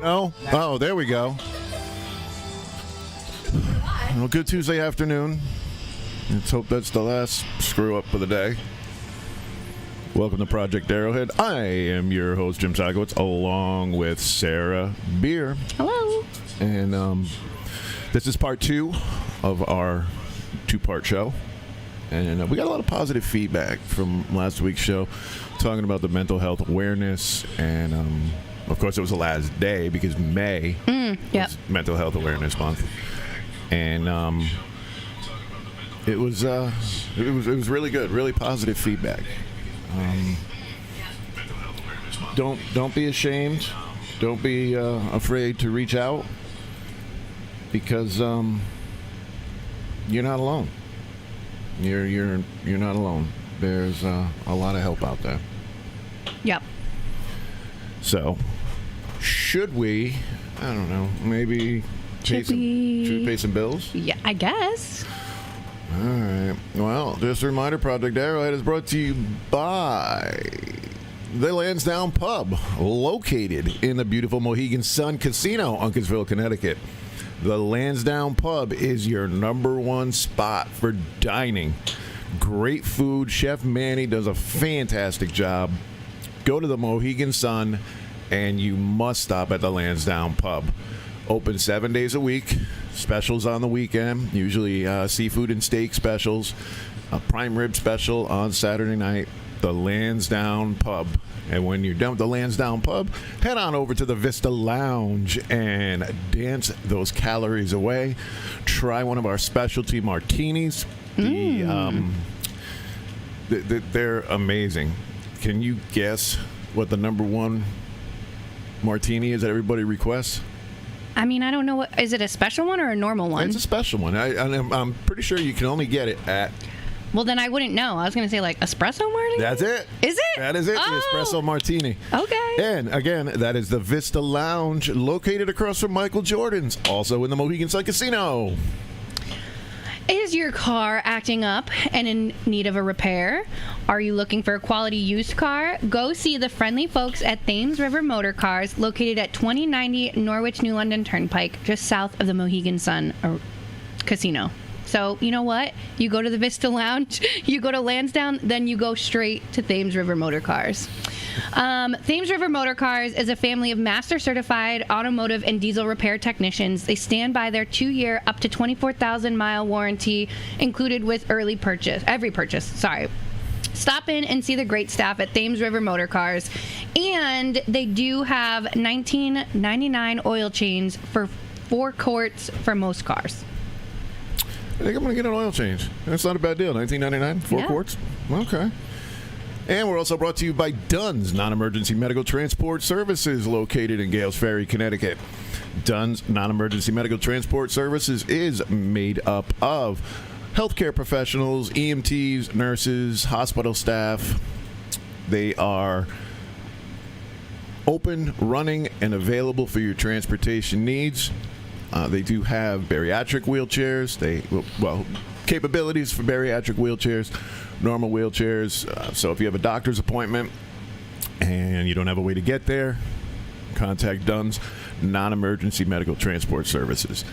No? Oh, there we go. Well, good Tuesday afternoon. Let's hope that's the last screw up for the day. Welcome to Project Arrowhead. I am your host, Jim Sagowitz, along with Sarah Beer. Hello. And this is part 2 of our 2-part show. And we got a lot of positive feedback from last week's show talking about the mental health awareness. And, of course, it was the last day because May was Mental Health Awareness Month. And it was really good, really positive feedback. Don't be ashamed. Don't be afraid to reach out because you're not alone. You're not alone. There's a lot of help out there. Yep. So, should we? I don't know. Maybe should we pay some bills? Yeah, I guess. All right. Well, just a reminder, Project Arrowhead is brought to you by the Lansdowne Pub, located in the beautiful Mohegan Sun Casino, Uncasville, Connecticut. The Lansdowne Pub is your #1 spot for dining. Great food. Chef Manny does a fantastic job. Go to the Mohegan Sun, and you must stop at the Lansdowne Pub. Open 7 days a week. Specials on the weekend. Usually seafood and steak specials. A prime rib special on Saturday night. The Lansdowne Pub. And when you're done with the Lansdowne Pub, head on over to the Vista Lounge and dance those calories away. Try one of our specialty martinis. They're amazing. Can you guess what the #1 martini is that everybody requests? I mean, I don't know. Is it a special one or a normal one? It's a special one. I'm pretty sure you can only get it at... Well, then I wouldn't know. I was going to say, like, espresso martini? That's it. Is it? That is it, the espresso martini. Okay. And, again, that is the Vista Lounge, located across from Michael Jordan's, also in the Mohegan Sun Casino. Is your car acting up and in need of a repair? Are you looking for a quality used car? Go see the friendly folks at Thames River Motor Cars, located at 2090 Norwich New London Turnpike, just south of the Mohegan Sun Casino. So, you know what? You go to the Vista Lounge, you go to Lansdowne, then you go straight to Thames River Motor Cars. Thames River Motor Cars is a family of master certified automotive and diesel repair technicians. They stand by their 2-year, up to 24,000-mile warranty included with every purchase. Stop in and see the great staff at Thames River Motor Cars. And they do have $19.99 oil change for 4 quarts for most cars. I think I'm going to get an oil change. That's not a bad deal. $19.99, 4 quarts. Okay. And we're also brought to you by Dunn's Non-Emergency Medical Transport Services, located in Gales Ferry, Connecticut. Dunn's Non-Emergency Medical Transport Services is made up of healthcare professionals, EMTs, nurses, hospital staff. They are open, running, and available for your transportation needs. They do have bariatric wheelchairs. Capabilities for bariatric wheelchairs, normal wheelchairs. So if you have a doctor's appointment and you don't have a way to get there, contact Dunn's Non-Emergency Medical Transport Services.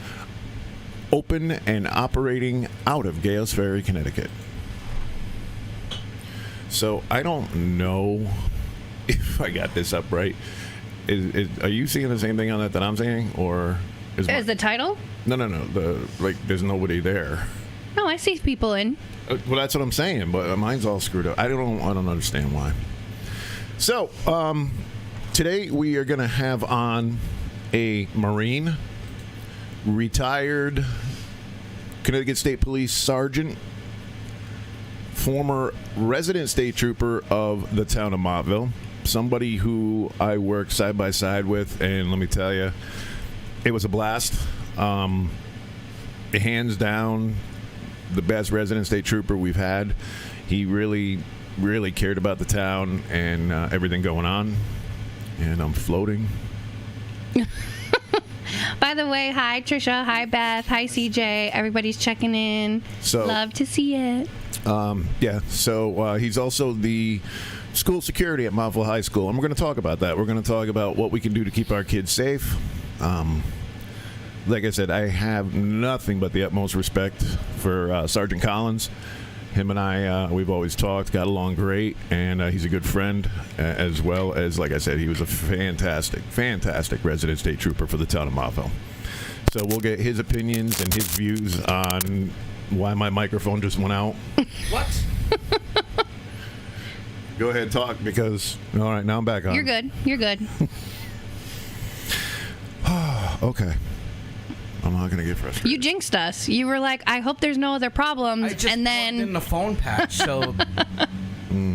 Open and operating out of Gales Ferry, Connecticut. So I don't know if I got this up right. Are you seeing the same thing on that I'm saying, or... Is the title? No. There's nobody there. No, I see people in. Well, that's what I'm saying, but mine's all screwed up. I don't understand why. So, today we are going to have on a Marine, retired Connecticut State Police Sergeant, former resident state trooper of the town of Montville, somebody who I worked side by side with, and let me tell you, it was a blast. Hands down, the best resident state trooper we've had. He really, really cared about the town and everything going on. And I'm floating. By the way, hi Trisha, hi Beth, hi CJ. Everybody's checking in. So, love to see it. So he's also the school security at Montville High School, and we're going to talk about that. We're going to talk about what we can do to keep our kids safe. Like I said, I have nothing but the utmost respect for Sergeant Collins. Him and I, we've always talked, got along great, and he's a good friend, as well as, like I said, he was a fantastic resident state trooper for the town of Montville. So we'll get his opinions and his views on why my microphone just went out. What? Go ahead, talk, because, all right, now I'm back on. You're good. Okay. I'm not going to get frustrated. You jinxed us. You were like, I hope there's no other problems. I just and plugged in then the phone patch, so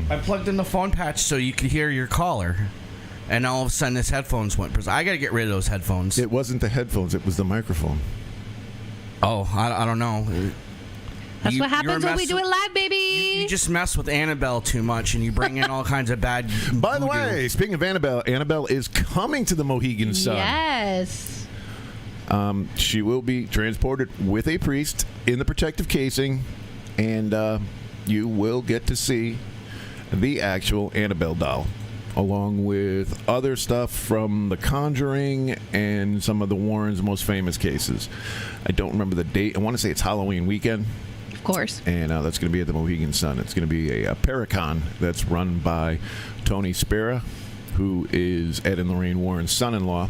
I plugged in the phone patch so you could hear your caller, and all of a sudden this headphones went. I got to get rid of those headphones. It wasn't the headphones. It was the microphone. Oh, I don't know. that's what happens when we do it live, baby. You just mess with Annabelle too much, and you bring in all kinds of bad. By the voodoo. way, speaking of Annabelle is coming to the Mohegan Sun. Yes. She will be transported with a priest in the protective casing, and you will get to see the actual Annabelle doll, along with other stuff from The Conjuring and some of the Warrens' most famous cases. I don't remember the date. I want to say it's Halloween weekend. Of course. And that's going to be at the Mohegan Sun. It's going to be a Paracon that's run by Tony Spera, who is Ed and Lorraine Warren's son-in-law.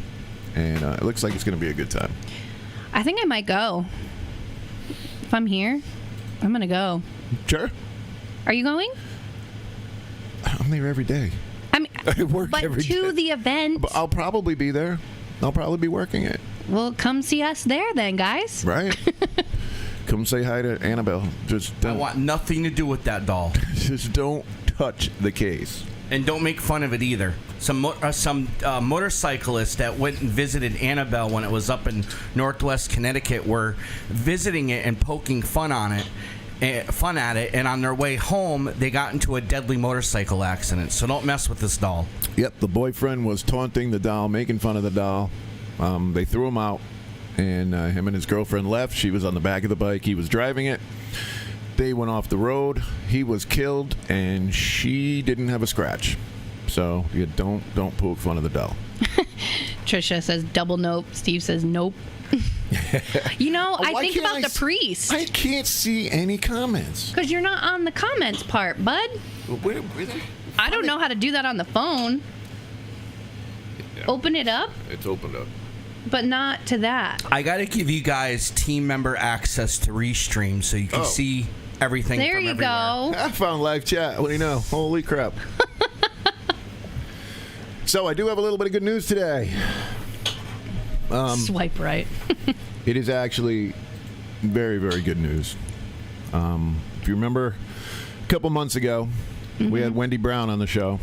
And it looks like it's going to be a good time. I think I might go. If I'm here, I'm going to go. Sure. Are you going? I'm there every day. I mean, I work but every to day. the event. But I'll probably be there. I'll probably be working it. Well, come see us there then, guys. Right? Come say hi to Annabelle. Just I want nothing to do with that doll. Just don't touch the case. And don't make fun of it either. Some motorcyclists that went and visited Annabelle when it was up in Northwest Connecticut were visiting it and poking fun at it, and on their way home, they got into a deadly motorcycle accident. So don't mess with this doll. Yep, the boyfriend was taunting the doll, making fun of the doll. They threw him out, and him and his girlfriend left. She was on the back of the bike. He was driving it. They went off the road. He was killed, and she didn't have a scratch. So you don't poke fun of the doll. Trisha says double nope. Steve says nope. You know, I Why think can't about the priest. I can't see any comments. Because you're not on the comments part, bud. I don't know how to do that on the phone. Yeah. Open it up, It's opened up. but not to that. I got to give you guys team member access to Restream so you can see everything There from you everywhere. go. I found live chat. What do you know? Holy crap. So I do have a little bit of good news today. Swipe right. It is actually very, very good news. If you remember, a couple months ago, we had Wendy Brown on the show.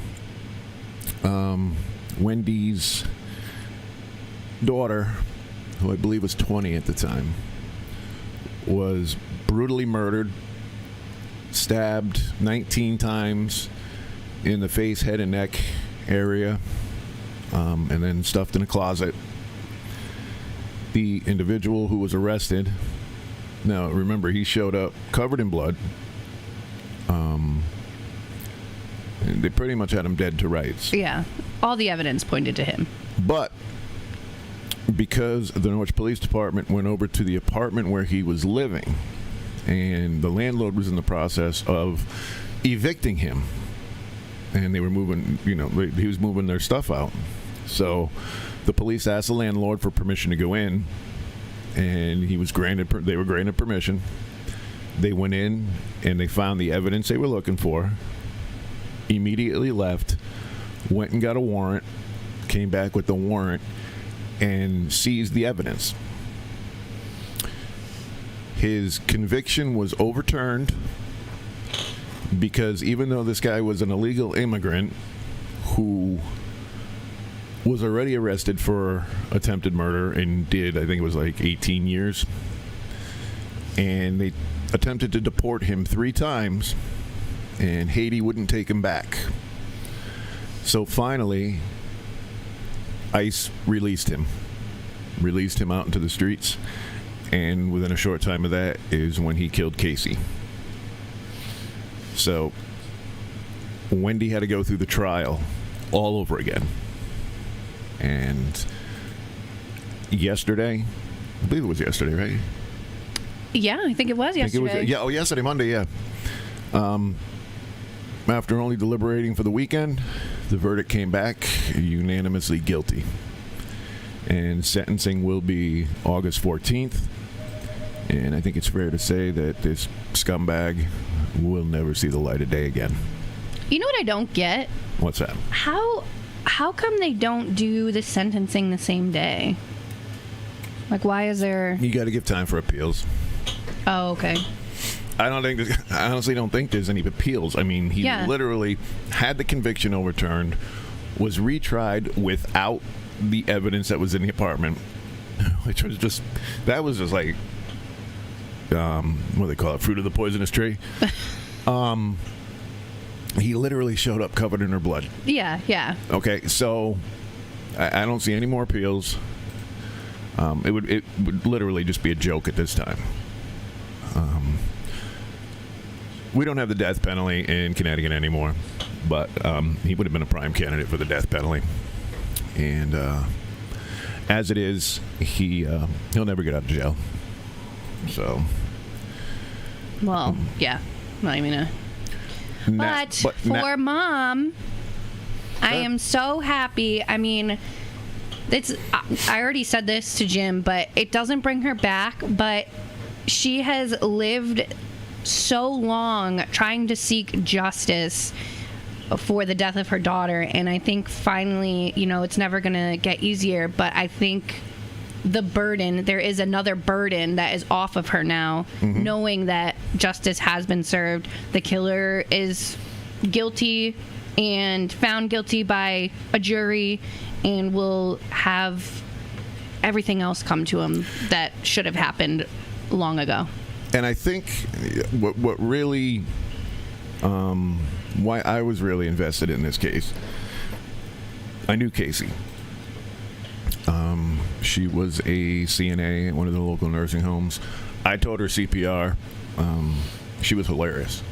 Wendy's daughter, who I believe was 20 at the time, was brutally murdered, stabbed 19 times in the face, head, and neck area, and then stuffed in a closet. The individual who was arrested, now remember, he showed up covered in blood. And they pretty much had him dead to rights. Yeah. All the evidence pointed to him. But because the Norwich Police Department went over to the apartment where he was living, and the landlord was in the process of evicting him, and they were moving, he was moving their stuff out. So the police asked the landlord for permission to go in, and he was they were granted permission. They went in, and they found the evidence they were looking for, immediately left, went and got a warrant, came back with the warrant, and seized the evidence. His conviction was overturned because even though this guy was an illegal immigrant who was already arrested for attempted murder and did, I think it was like 18 years, and they attempted to deport him 3 times, and Haiti wouldn't take him back. So finally, ICE released him out into the streets, and within a short time of that is when he killed Casey. So Wendy had to go through the trial all over again. And yesterday, I believe it was yesterday, right? Yeah, I think it was yesterday. Yesterday, Monday, yeah. After only deliberating for the weekend, the verdict came back unanimously guilty. And sentencing will be August 14th. And I think it's fair to say that this scumbag will never see the light of day again. You know what I don't get? What's that? How come they don't do the sentencing the same day? Like, why is there... You got to give time for appeals. Oh, okay. I honestly don't think there's any appeals. I mean, he literally had the conviction overturned, was retried without the evidence that was in the apartment, which was just like, what do they call it? Fruit of the poisonous tree. He literally showed up covered in her blood. Yeah. Okay, so I don't see any more appeals. It would literally just be a joke at this time. We don't have the death penalty in Connecticut anymore, but he would have been a prime candidate for the death penalty. And as it is, he'll never get out of jail. So, well, yeah. Well, I mean, but for Mom, I am so happy. I mean, I already said this to Jim, but it doesn't bring her back. But she has lived so long trying to seek justice for the death of her daughter, and I think finally, it's never going to get easier, but I think there is another burden that is off of her now, knowing that justice has been served. The killer is guilty and found guilty by a jury, and will have everything else come to him that should have happened long ago. And I think what really, why I was really invested in this case, I knew Casey. She was a CNA at one of the local nursing homes. I taught her CPR. She was hilarious.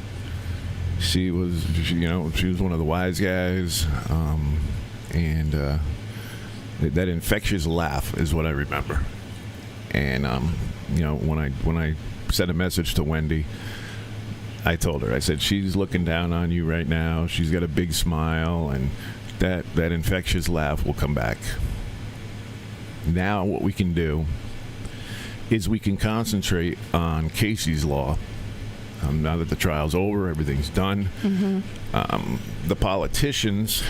She was one of the wise guys, and that infectious laugh is what I remember. And when I sent a message to Wendy, I told her, I said, she's looking down on you right now. She's got a big smile, and that infectious laugh will come back. Now what we can do is we can concentrate on Casey's law. Now that the trial's over, everything's done. The politicians,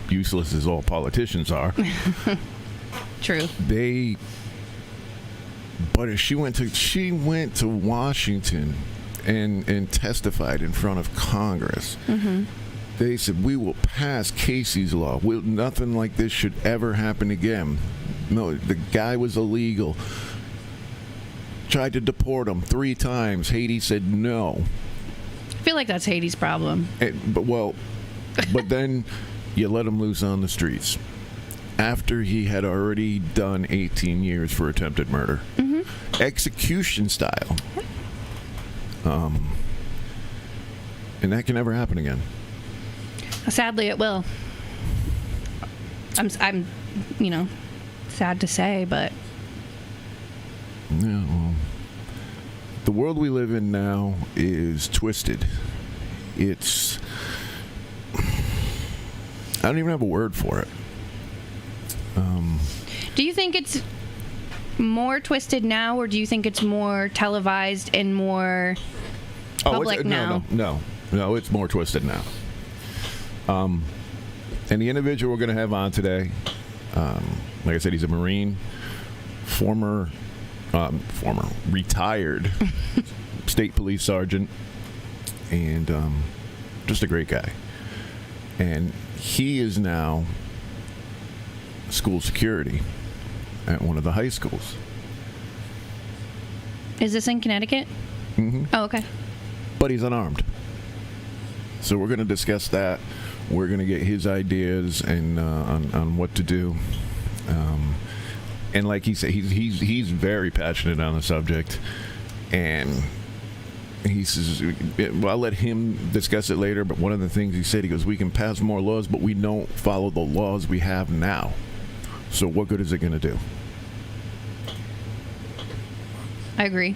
useless as all politicians are, true. But she went to Washington and testified in front of Congress. They said, we will pass Casey's law. Nothing like this should ever happen again. No, the guy was illegal. Tried to deport him 3 times. Haiti said no. I feel like that's Haiti's problem. But then you let him loose on the streets after he had already done 18 years for attempted murder. Execution style. And that can never happen again. Sadly, it will. I'm sad to say, but yeah. Well, the world we live in now is twisted. It's I don't even have a word for it. Do you think it's more twisted now, or do you think it's more televised and more public now? No, it's more twisted now. And the individual we're going to have on today, like I said, he's a Marine, former retired state police sergeant, and just a great guy. And he is now school security at one of the high schools. Is this in Connecticut? Oh, okay. But he's unarmed. So we're going to discuss that. We're going to get his ideas and on what to do. And like he said, he's very passionate on the subject, and he says, well, I'll let him discuss it later, but one of the things he said, he goes, we can pass more laws, but we don't follow the laws we have now. So what good is it going to do? I agree.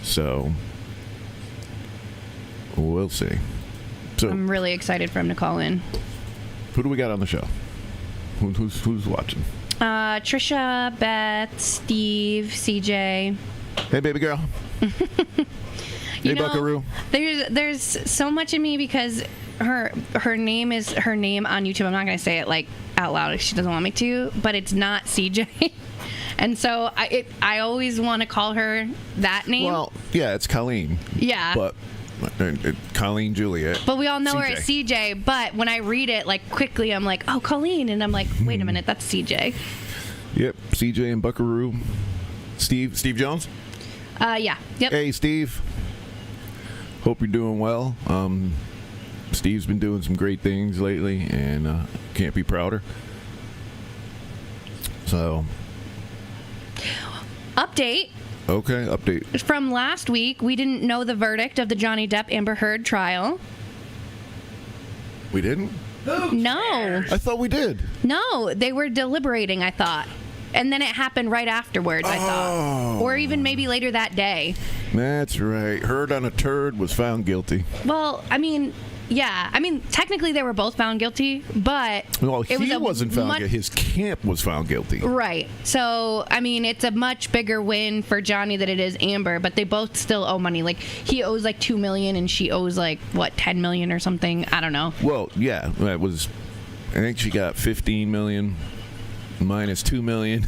So we'll see. So I'm really excited for him to call in. who do we got on the show? Who's watching? Trisha, Beth, Steve, CJ. Hey, baby girl. Hey, Buckaroo. There's so much in me because her name is her name on YouTube. I'm not going to say it like out loud if she doesn't want me to, but it's not CJ. And so I always want to call her that name. Well, yeah, it's Colleen. Yeah. But Colleen Juliet. But we all know her as CJ. But when I read it like quickly, I'm like, oh, Colleen, and I'm like, wait a minute, that's CJ. Yep, CJ and Buckaroo. Steve Jones. Yeah. Yep. Hey, Steve. Hope you're doing well. Steve's been doing some great things lately, and can't be prouder. So. Update. Okay, update. From last week, we didn't know the verdict of the Johnny Depp Amber Heard trial. We didn't? No. I thought we did. No, they were deliberating, I thought. And then it happened right afterwards, I thought. Or even maybe later that day. That's right. Heard on a turd was found guilty. Well, I mean, yeah. I mean, technically they were both found guilty, but Well, it was wasn't found guilty. His camp was found guilty. Right. So, I mean, it's a much bigger win for Johnny than it is Amber, but they both still owe money. Like, he owes like $2 million and she owes like, what, $10 million or something? I don't know. Well, yeah, that was, I think she got $15 million minus $2 million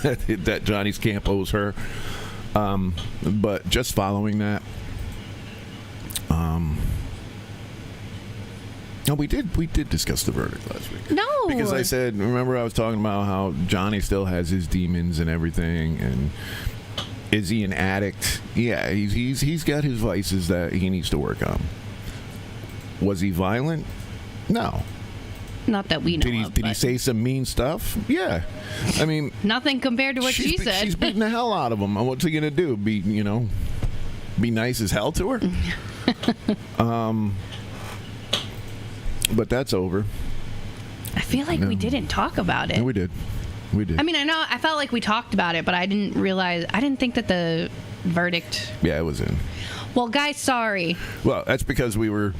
that Johnny's camp owes her. But just following that, no, we did discuss the verdict last week. No. Because I said, remember I was talking about how Johnny still has his demons and everything, and is he an addict? Yeah, he's got his vices that he needs to work on. Was he violent? No. Not that we know Did he say some mean stuff? Yeah. I mean, nothing compared to what she said. She's beating the hell out of him. What's he gonna do? Be nice as hell to her? But that's over. I feel like we didn't talk about it. No, we did. I mean, I felt like we talked about it, but I didn't think that the verdict. Yeah, it was in. Well, guys, sorry. Well, that's because we were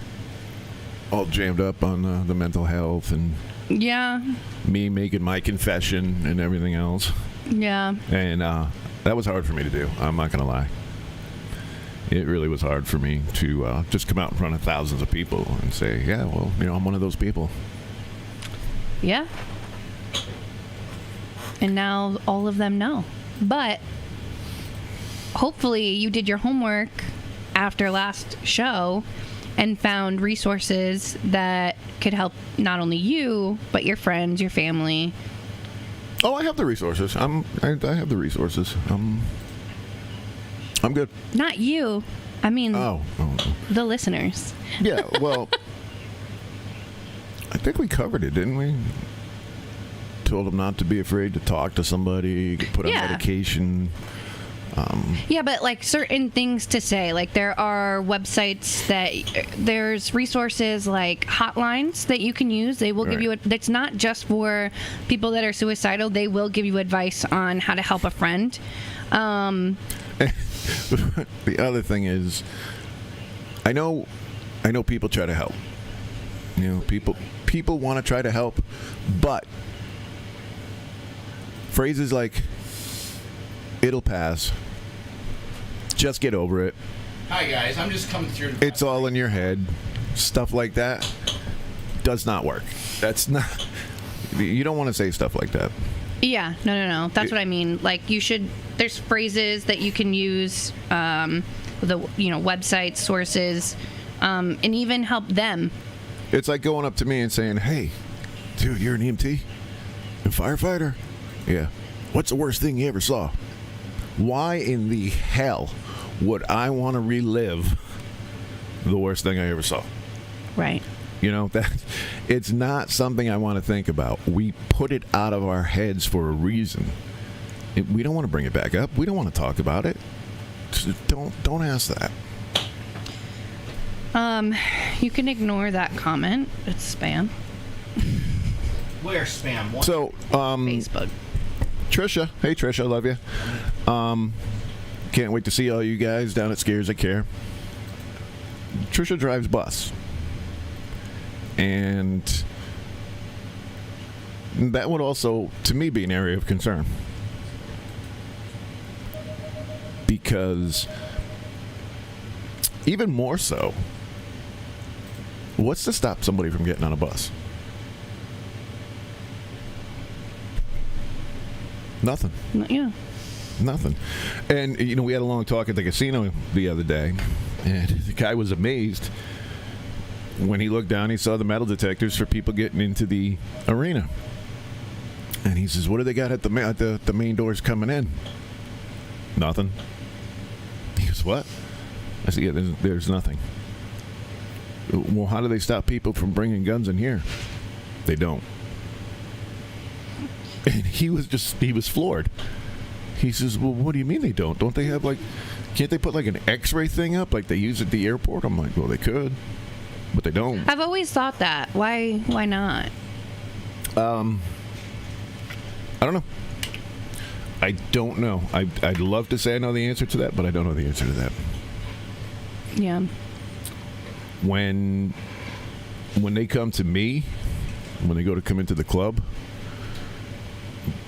all jammed up on the mental health and yeah, me making my confession and everything else. Yeah. And that was hard for me to do. I'm not going to lie. It really was hard for me to just come out in front of thousands of people and say, yeah, well, I'm one of those people. Yeah. And now all of them know. But hopefully you did your homework after last show and found resources that could help not only you, but your friends, your family. Oh, I have the resources. I have the resources. I'm good. Not you. I mean, the listeners. Yeah, well, I think we covered it, didn't we? Told them not to be afraid to talk to somebody, put on medication. Yeah, but like certain things to say, like there are websites there's resources like hotlines that you can use. They will give you that's not just for people that are suicidal. They will give you advice on how to help a friend. The other thing is, I know people try to help. People want to try to help, but phrases like "it'll pass," "just get over it," "Hi guys, I'm just coming through," "it's all in your head," stuff like that does not work. That's not. You don't want to say stuff like that. Yeah, no. That's what I mean. Like you should. There's phrases that you can use, the websites, sources, and even help them. It's like going up to me and saying, "Hey, dude, you're an EMT and firefighter. Yeah. What's the worst thing you ever saw?" Why in the hell would I want to relive the worst thing I ever saw? Right. That it's not something I want to think about. We put it out of our heads for a reason. We don't want to bring it back up. We don't want to talk about it. Don't ask that. You can ignore that comment. It's spam. Where spam? What? So, Facebook. Trisha. Hey, Trisha. I love you. Can't wait to see all you guys down at Scares That Care. Trisha drives bus. And that would also, to me, be an area of concern. Because even more so, what's to stop somebody from getting on a bus? Nothing. Yeah. Nothing. And, you know, we had a long talk at the casino the other day, and the guy was amazed when he looked down. He saw the metal detectors for people getting into the arena. And he says, what do they got at the main doors coming in? Nothing. He goes, what? I said, yeah, there's nothing. Well, how do they stop people from bringing guns in here? They don't. And he was floored. He says, well, what do you mean they don't? Don't they have, like, can't they put, like, an X-ray thing up like they use at the airport? I'm like, well, they could, but they don't. I've always thought that. Why not? I don't know. I don't know. I'd love to say I know the answer to that, but I don't know the answer to that. Yeah. When they come to me, when they come into the club,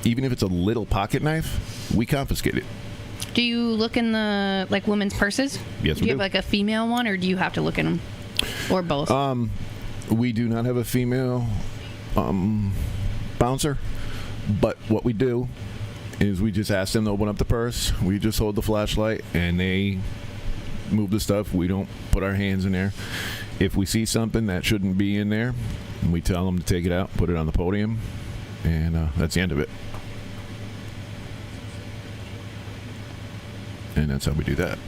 even if it's a little pocket knife, we confiscate it. Do you look in the, like, women's purses? Yes, we do. Do you have, like, a female one, or do you have to look in them? Or both? We do not have a female bouncer, but what we do is we just ask them to open up the purse. We just hold the flashlight, and they move the stuff. We don't put our hands in there. If we see something that shouldn't be in there, we tell them to take it out, put it on the podium, and that's the end of it. And that's how we do that.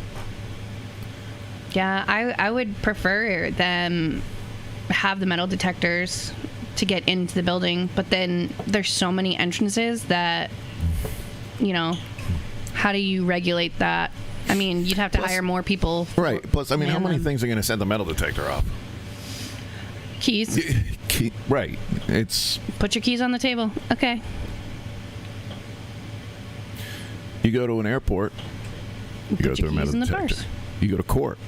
Yeah, I would prefer them have the metal detectors to get into the building, but then there's so many entrances that, you know, how do you regulate that? I mean, you'd have to hire more people. Right. Plus, I mean, how many things are going to send the metal detector off? Keys. Right. It's... Put your keys on the table. Okay. You go to an airport, you go through a metal detector. You go to court,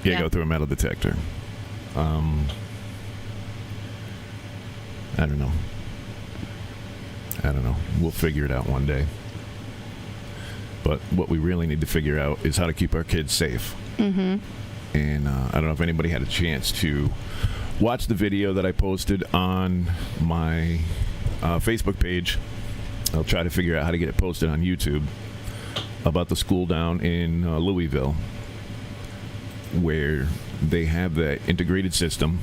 you go through a metal detector. I don't know. We'll figure it out one day. But what we really need to figure out is how to keep our kids safe. Mm-hmm. And I don't know if anybody had a chance to watch the video that I posted on my Facebook page. I'll try to figure out how to get it posted on YouTube about the school down in Louisville, where they have that integrated system.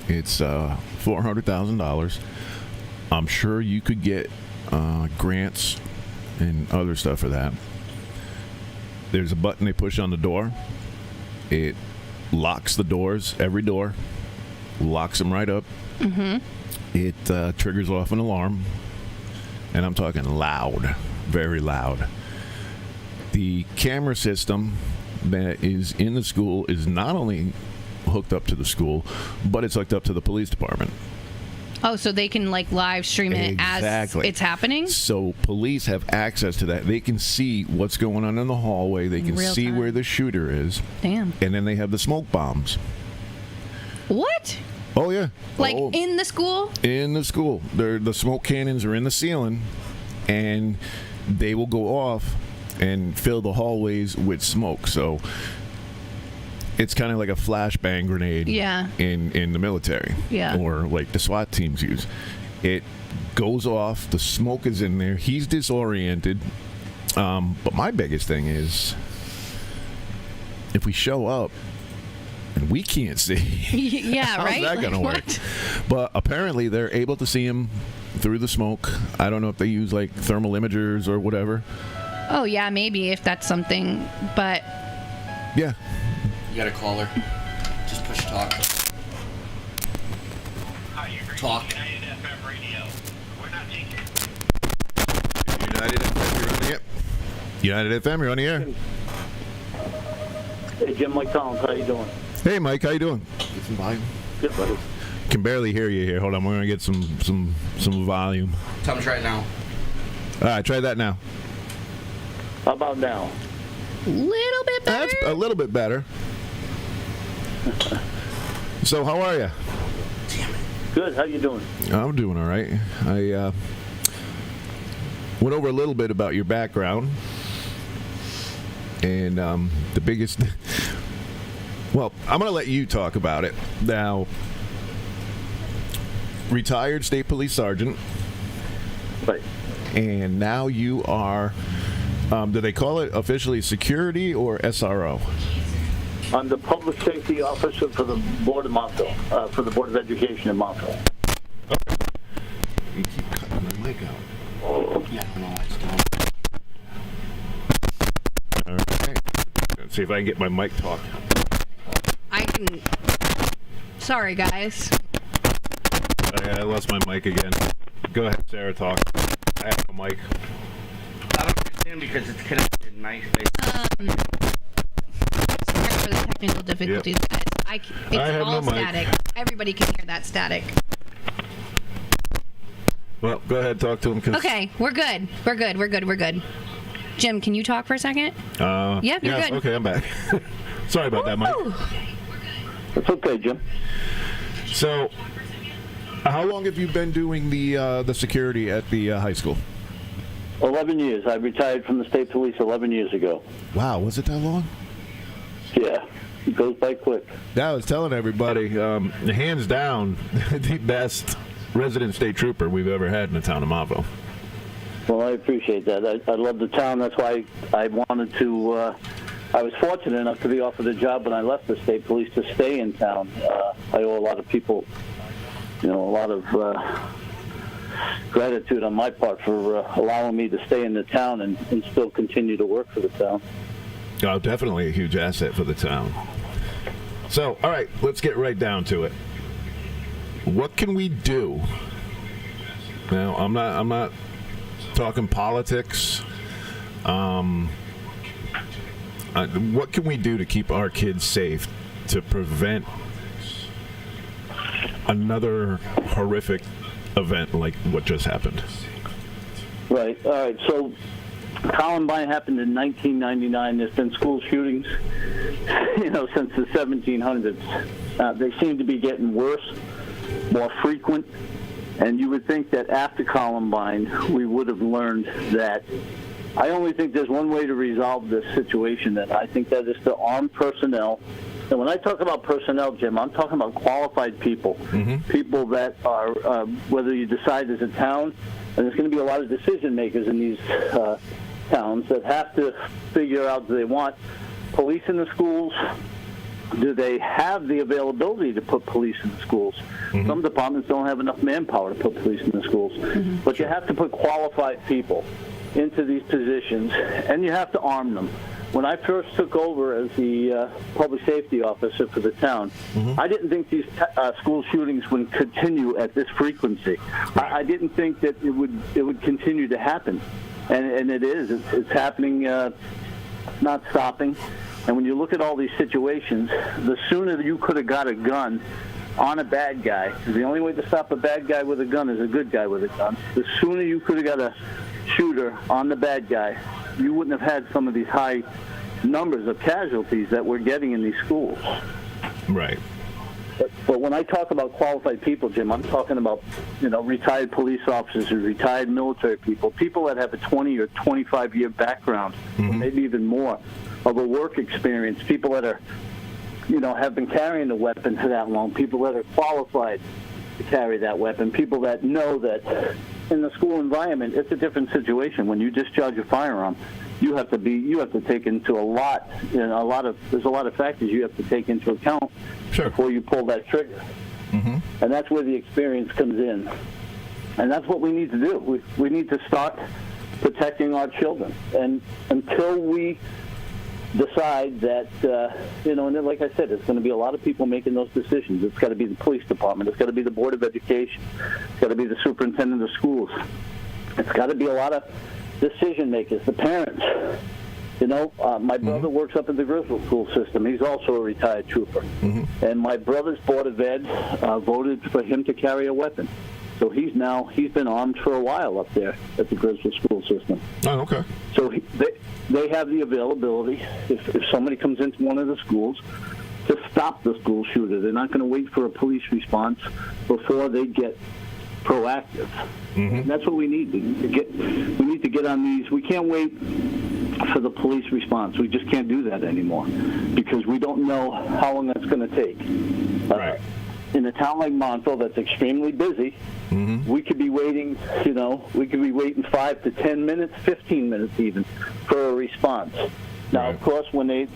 It's $400,000. I'm sure you could get grants and other stuff for that. There's a button they push on the door. It locks the doors, every door, locks them right up. Mm-hmm. It triggers off an alarm, and I'm talking loud, very loud. The camera system that is in the school is not only hooked up to the school, but it's hooked up to the police department. Oh, so they can, like, live stream it as it's happening? So police have access to that. They can see what's going on in the hallway. They can see where the shooter is. Damn. And then they have the smoke bombs. What? Oh, yeah. Like, in the school? In the school. The smoke cannons are in the ceiling, and they will go off and fill the hallways with smoke. So it's kind of like a flashbang grenade in the military, or like the SWAT teams use. It goes off, the smoke is in there, he's disoriented. But my biggest thing is, if we show up and we can't see, yeah, right? How's that going to work? But apparently they're able to see him through the smoke. I don't know if they use like thermal imagers or whatever. Oh, yeah, maybe if that's something, but... Yeah. You got a caller. Just push talk. Talk. United FM, you're running it? United FM, you're on the air. Hey, Jim, Mike Collins, how you doing? Hey, Mike, how you doing? Get some volume. Good, buddy. Can barely hear you here. Hold on, we're gonna get some volume. Tell me right now. All right, try that now. How about now? Little bit better. That's a little bit better. So, how are you? Good, how you doing? I'm doing all right. I went over a little bit about your background, and the biggest. Well, I'm going to let you talk about it now. Retired state police sergeant, Right. and now you are. Do they call it officially security or SRO? I'm the public safety officer for the Board of Montville, for the Board of Education in Montville. You keep cutting my mic out. Yeah, I don't know why it's doing. All right. Let's see if I can get my mic talk. I can. Sorry, guys. I lost my mic again. Go ahead, Sarah, talk. I have a mic. I don't understand because it's connected nicely. Sorry for the technical difficulties, guys. It's I have all no mic. static. Everybody can hear that static. Well, go ahead, talk to him. Okay, we're good. We're good. Jim, can you talk for a second? Yep, you're yes, good. Okay, I'm back. Sorry about that, Mike. Woo! It's okay, Jim. So, how long have you been doing the security at the high school? 11 years. I retired from the state police 11 years ago. Wow, was it that long? Yeah, it goes by quick. Yeah, I was telling everybody, hands down, the best resident state trooper we've ever had in the town of Montville. Well, I appreciate that. I love the town. That's why I wanted to. I was fortunate enough to be offered a job when I left the state police to stay in town. I owe a lot of people, a lot of gratitude on my part for allowing me to stay in the town and still continue to work for the town. Oh, definitely a huge asset for the town. So, all right, let's get right down to it. What can we do? Now, I'm not talking politics. What can we do to keep our kids safe to prevent another horrific event like what just happened? Right. All right. So Columbine happened in 1999. There's been school shootings, since the 1700s. They seem to be getting worse, more frequent. And you would think that after Columbine, we would have learned that. I only think there's one way to resolve this situation, and I think that is to arm personnel. And when I talk about personnel, Jim, I'm talking about qualified people, people that are, whether you decide as a town, and there's going to be a lot of decision makers in these towns that have to figure out, do they want police in the schools? Do they have the availability to put police in the schools? Some departments don't have enough manpower to put police in the schools. But you have to put qualified people into these positions, and you have to arm them. When I first took over as the public safety officer for the town, I didn't think these school shootings would continue at this frequency. I didn't think that it would continue to happen, and it is. It's happening, not stopping. And when you look at all these situations, the sooner you could have got a gun on a bad guy, because the only way to stop a bad guy with a gun is a good guy with a gun. The sooner you could have got a shooter on the bad guy, you wouldn't have had some of these high numbers of casualties that we're getting in these schools. Right. But when I talk about qualified people, Jim, I'm talking about, retired police officers, retired military people that have a 20 or 25-year background, or maybe even more, of a work experience, people that are, have been carrying the weapon for that long, people that are qualified to carry that weapon, people that know that in the school environment, it's a different situation. When you discharge a firearm, you have to take into there's a lot of factors you have to take into account before you pull that trigger. And that's where the experience comes in. And that's what we need to do. We need to start protecting our children. And until we decide that, and like I said, it's going to be a lot of people making those decisions. It's got to be the police department. It's got to be the Board of Education. It's got to be the superintendent of schools. It's got to be a lot of decision makers, the parents. You know, my brother works up at the Griswold school system. He's also a retired trooper. And my brother's Board of Ed voted for him to carry a weapon. So he's been armed for a while up there at the Griswold school system. Oh, okay. So they have the availability, if somebody comes into one of the schools, to stop the school shooter. They're not going to wait for a police response before they get proactive. And that's what we need to get. We need to get on these. We can't wait for the police response. We just can't do that anymore because we don't know how long that's going to take. Right. In a town like Montville that's extremely busy, we could be waiting, we could be waiting 5 to 10 minutes, 15 minutes even, for a response. Now, of course, when they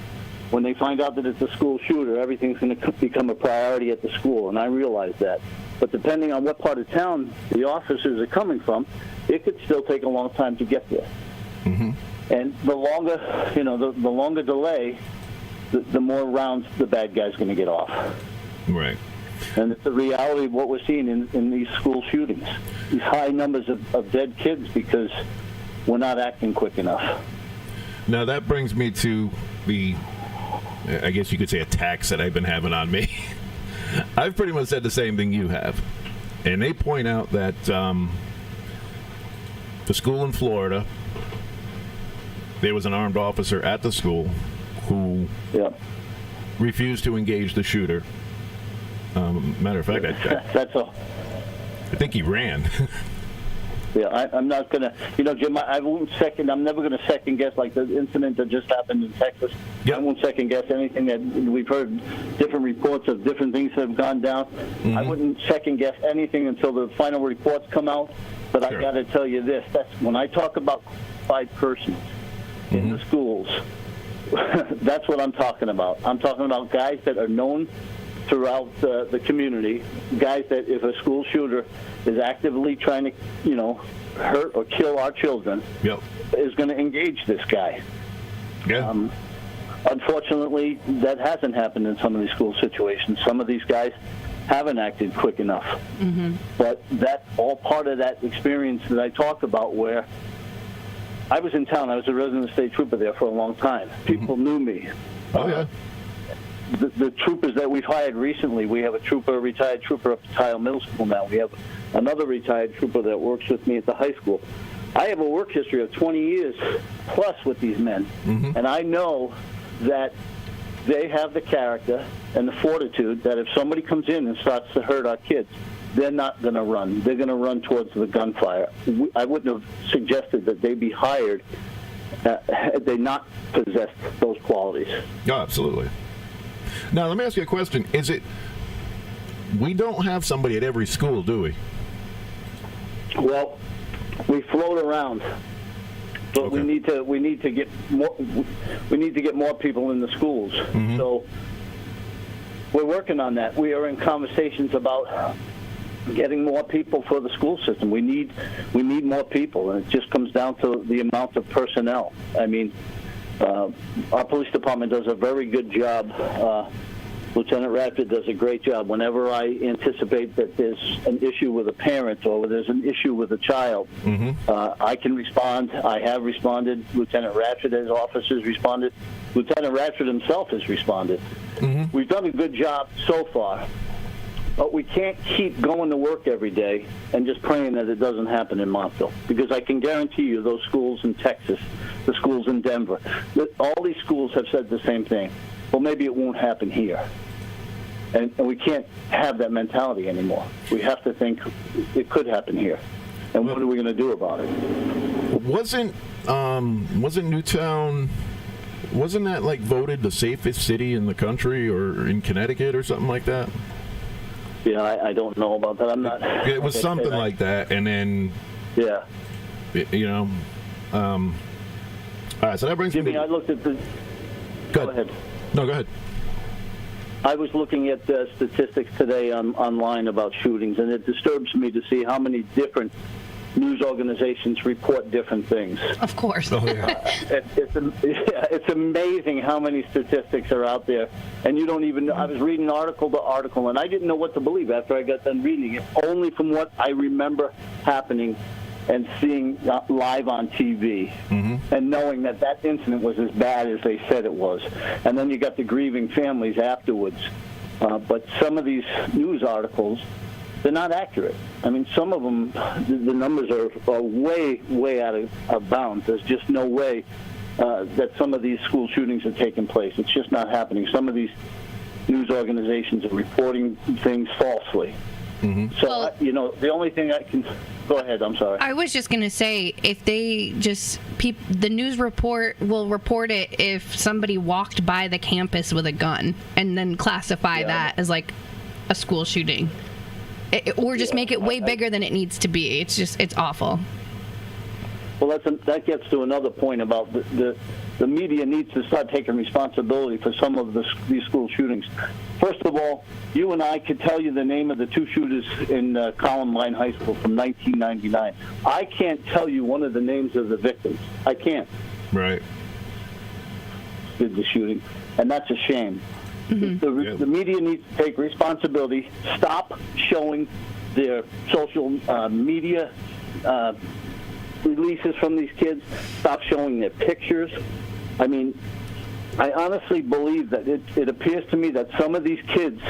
find out that it's a school shooter, everything's going to become a priority at the school, and I realize that. But depending on what part of town the officers are coming from, it could still take a long time to get there. And the longer, the longer delay, the more rounds the bad guy's going to get off. Right. And it's the reality of what we're seeing in these school shootings. These high numbers of dead kids because we're not acting quick enough. Now, that brings me to I guess you could say, attacks that I've been having on me. I've pretty much said the same thing you have. And they point out that the school in Florida, there was an armed officer at the school who refused to engage the shooter. Matter of fact, I think he ran. Yeah, I'm not going to, Jim, I'm never going to second guess like the incident that just happened in Texas. I won't second guess anything that we've heard different reports of different things that have gone down. I wouldn't second guess anything until the final reports come out. But I got to tell you this, that's when I talk about qualified persons in the schools, that's what I'm talking about. I'm talking about guys that are known throughout the community, guys that if a school shooter is actively trying to, hurt or kill our children, is going to engage this guy. Unfortunately, that hasn't happened in some of these school situations. Some of these guys haven't acted quick enough. But that's all part of that experience that I talk about where I was in town. I was a resident state trooper there for a long time. People knew me. Oh, yeah. The troopers that we've hired recently, we have a retired trooper up at Tile Middle School now. We have another retired trooper that works with me at the high school. I have a work history of 20 years plus with these men, and I know that they have the character and the fortitude that if somebody comes in and starts to hurt our kids, they're not going to run. They're going to run towards the gunfire. I wouldn't have suggested that they be hired had they not possessed those qualities. Oh, absolutely. Now, let me ask you a question. We don't have somebody at every school, do we? Well, we float around, but we need to get more people in the schools. So we're working on that. We are in conversations about getting more people for the school system. We need more people, and it just comes down to the amount of personnel. I mean, our police department does a very good job. Lieutenant Radford does a great job. Whenever I anticipate that there's an issue with a parent or there's an issue with a child, I can respond. I have responded. Lieutenant Radford, as officers, responded. Lieutenant Radford himself has responded. We've done a good job so far, but we can't keep going to work every day and just praying that it doesn't happen in Montville, because I can guarantee you those schools in Texas, the schools in Denver, all these schools have said the same thing. Well, maybe it won't happen here. And we can't have that mentality anymore. We have to think it could happen here. And what are we going to do about it? Wasn't Newtown, wasn't that like voted the safest city in the country or in Connecticut or something like that? Yeah, I don't know about that. I'm not. It was something like that, and then. Yeah. All right, so that brings Jimmy, me. I looked at the. Go ahead. No, go ahead. I was looking at statistics today online about shootings, and it disturbs me to see how many different news organizations report different things. Of course. Oh, yeah. It's amazing how many statistics are out there, and you don't even know. I was reading article to article, and I didn't know what to believe after I got done reading it, only from what I remember happening and seeing live on TV and knowing that that incident was as bad as they said it was. And then you got the grieving families afterwards. But some of these news articles, they're not accurate. I mean, some of them, the numbers are way, way out of bounds. There's just no way that some of these school shootings are taking place. It's just not happening. Some of these news organizations are reporting things falsely. So, Well, the only thing I can... Go ahead, I'm sorry. I was just going to say, if they just... the news report will report it if somebody walked by the campus with a gun and then classify that as like a school shooting. Or just make it way bigger than it needs to be. It's awful. Well, that gets to another point about the media needs to start taking responsibility for some of these school shootings. First of all, you and I could tell you the name of the two shooters in Columbine High School from 1999. I can't tell you one of the names of the victims. I can't. Right. Did the shooting, and that's a shame. The media needs to take responsibility. Stop showing their social media releases from these kids. Stop showing their pictures. I mean, I honestly believe that it appears to me that some of these kids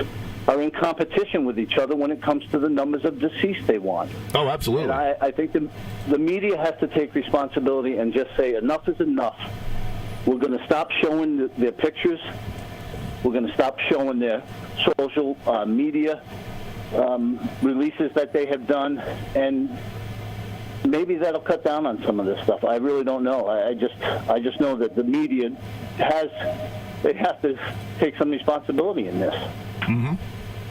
are in competition with each other when it comes to the numbers of deceased they want. Oh, absolutely. And I think the media has to take responsibility and just say enough is enough. We're going to stop showing their pictures. We're going to stop showing their social media releases that they have done, and maybe that'll cut down on some of this stuff. I really don't know. I just know that the media they have to take some responsibility in this.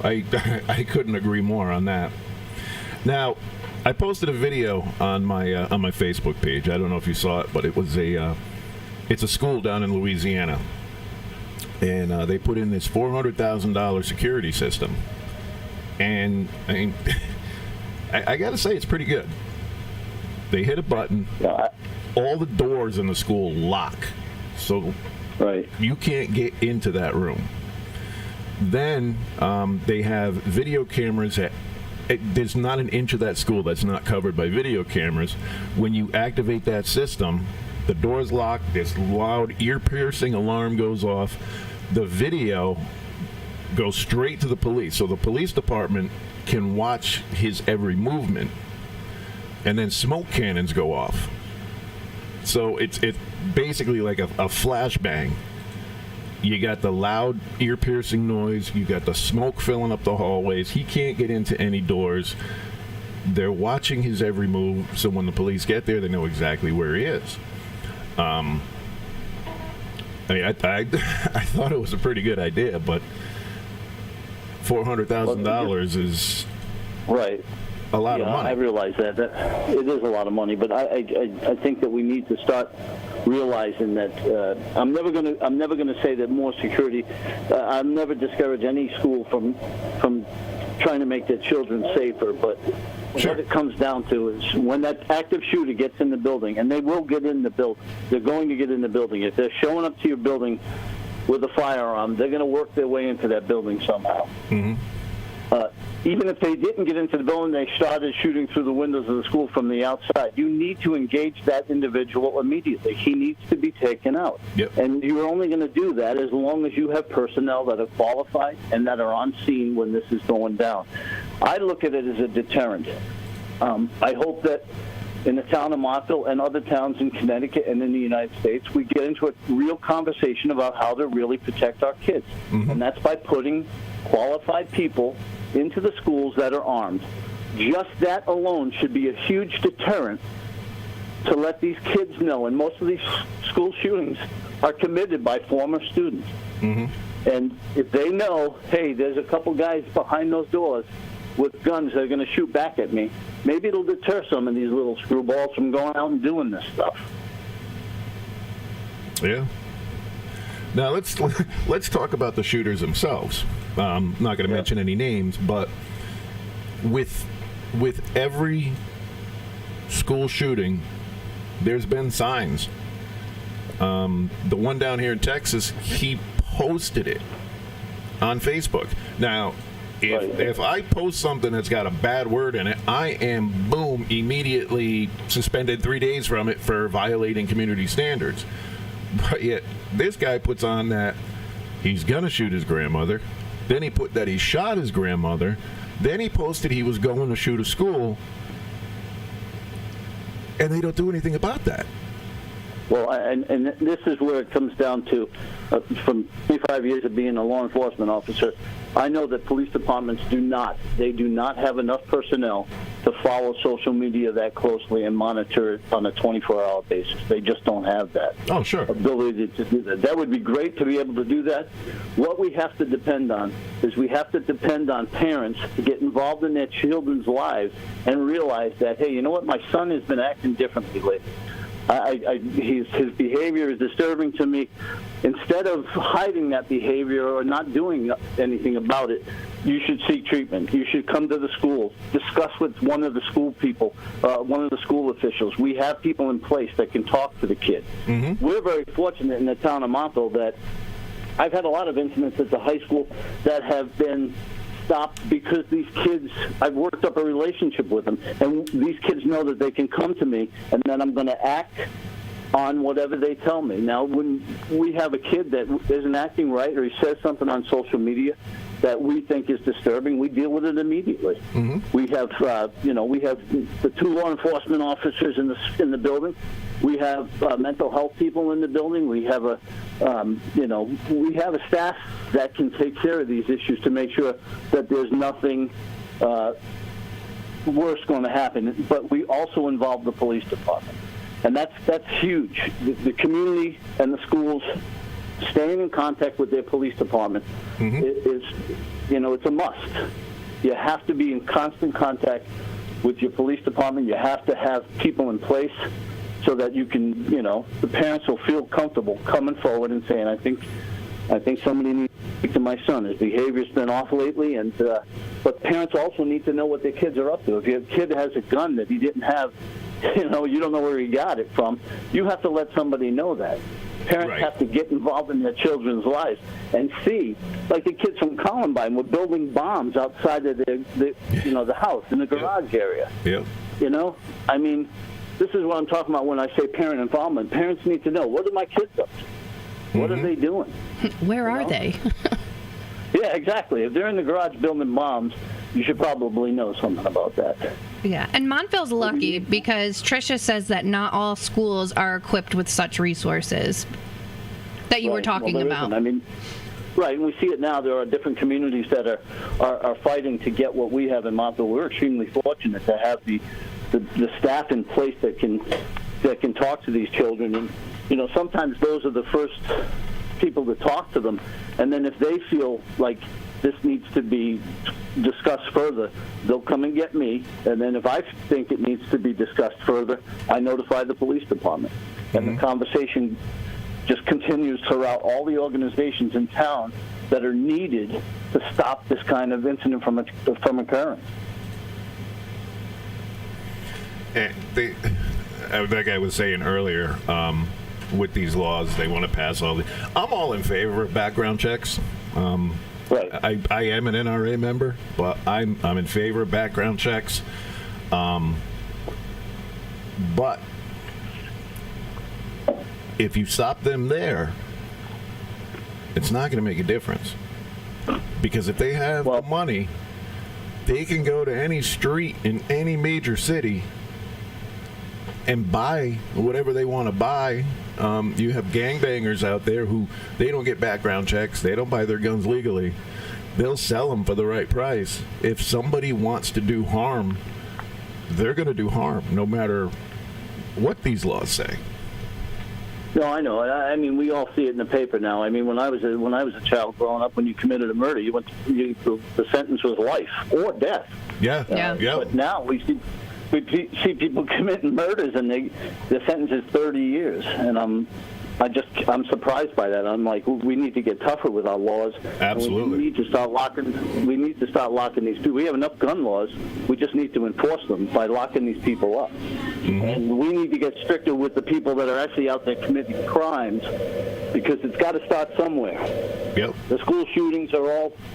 I couldn't agree more on that. Now, I posted a video on my Facebook page. I don't know if you saw it, but it was it's a school down in Louisiana, and they put in this $400,000 security system, and I mean, I got to say it's pretty good. They hit a button, all the doors in the school lock, so you can't get into that room. Then they have video cameras there's not an inch of that school that's not covered by video cameras. When you activate that system, the door's locked, this loud ear-piercing alarm goes off. The video goes straight to the police, so the police department can watch his every movement. And then smoke cannons go off. So it's basically like a flashbang. You got the loud ear-piercing noise. You got the smoke filling up the hallways. He can't get into any doors. They're watching his every move, so when the police get there, they know exactly where he is. I mean, I thought it was a pretty good idea, but $400,000 is a lot of money. I realize that it is a lot of money, but I think that we need to start realizing that I'm never going to say that more security. I'll never discourage any school from trying to make their children safer, but what it comes down to is when that active shooter gets in the building, and they will get in the building, they're going to get in the building. If they're showing up to your building with a firearm, they're going to work their way into that building somehow. Even if they didn't get into the building, they started shooting through the windows of the school from the outside. You need to engage that individual immediately. He needs to be taken out. And you're only going to do that as long as you have personnel that are qualified and that are on scene when this is going down. I look at it as a deterrent. I hope that in the town of Montville and other towns in Connecticut and in the United States, we get into a real conversation about how to really protect our kids. And that's by putting qualified people into the schools that are armed. Just that alone should be a huge deterrent to let these kids know. And most of these school shootings are committed by former students. And if they know, hey, there's a couple guys behind those doors with guns that are going to shoot back at me, maybe it'll deter some of these little screwballs from going out and doing this stuff. Yeah. Now let's talk about the shooters themselves. I'm not going to mention any names, but with every school shooting, there's been signs. The one down here in Texas, he posted it on Facebook. Now, If I post something that's got a bad word in it, I am, boom, immediately suspended 3 days from it for violating community standards. But yet, this guy puts on that he's going to shoot his grandmother. Then he put that he shot his grandmother. Then he posted he was going to shoot a school. And they don't do anything about that. Well, and this is where it comes down to, from 25 years of being a law enforcement officer, I know that police departments do not have enough personnel to follow social media that closely and monitor it on a 24-hour basis. They just don't have that ability to do that. That would be great to be able to do that. What we have to depend on is we have to depend on parents to get involved in their children's lives and realize that, hey, you know what, my son has been acting differently lately. His behavior is disturbing to me. Instead of hiding that behavior or not doing anything about it, you should seek treatment. You should come to the school, discuss with one of the school people, one of the school officials. We have people in place that can talk to the kid. Mm-hmm. We're very fortunate in the town of Montville that I've had a lot of incidents at the high school that have been stopped because these kids, I've worked up a relationship with them, and these kids know that they can come to me, and then I'm going to act on whatever they tell me. Now, when we have a kid that isn't acting right or he says something on social media that we think is disturbing, we deal with it immediately. Mm-hmm. We have, we have the 2 law enforcement officers in the building. We have mental health people in the building. We have we have a staff that can take care of these issues to make sure that there's nothing worse going to happen. But we also involve the police department, and that's huge. The community and the schools staying in contact with their police department is, it's a must. You have to be in constant contact with your police department. You have to have people in place so that you can, the parents will feel comfortable coming forward and saying, I think somebody needs to speak to my son. His behavior's been off lately, but parents also need to know what their kids are up to. If your kid has a gun that he didn't have, you don't know where he got it from, you have to let somebody know that. Parents have to get involved in their children's lives and see, like the kids from Columbine were building bombs outside of the house in the garage area. Yeah. This is what I'm talking about when I say parent involvement. Parents need to know, what are my kids up to? What are they doing? Where are they? Yeah, exactly. If they're in the garage building bombs, you should probably know something about that. Yeah, and Montville's lucky because Tricia says that not all schools are equipped with such resources that you were talking about. Right, and we see it now. There are different communities that are fighting to get what we have in Montville. We're extremely fortunate to have the staff in place that can talk to these children, and sometimes those are the first people to talk to them, and then if they feel like this needs to be discussed further, they'll come and get me, and then if I think it needs to be discussed further, I notify the police department, and the conversation just continues throughout all the organizations in town that are needed to stop this kind of incident from occurring. Like I was saying earlier, with these laws, they want to pass all the. I'm all in favor of background checks. Right. I am an NRA member, but I'm in favor of background checks. But if you stop them there, it's not going to make a difference. Because if they have the money, they can go to any street in any major city and buy whatever they want to buy. You have gangbangers out there who they don't get background checks. They don't buy their guns legally. They'll sell them for the right price. If somebody wants to do harm, they're going to do harm, no matter what these laws say. No, I know. I mean, we all see it in the paper now. I mean, when I was a child growing up, when you committed a murder, the sentence was life or death. Yeah. But now we see people committing murders, and the sentence is 30 years. And I'm surprised by that. I'm like, we need to get tougher with our laws. Absolutely. We need to start locking these people. We have enough gun laws. We just need to enforce them by locking these people up. Mm-hmm. And we need to get stricter with the people that are actually out there committing crimes, because it's got to start somewhere. Yep. The school shootings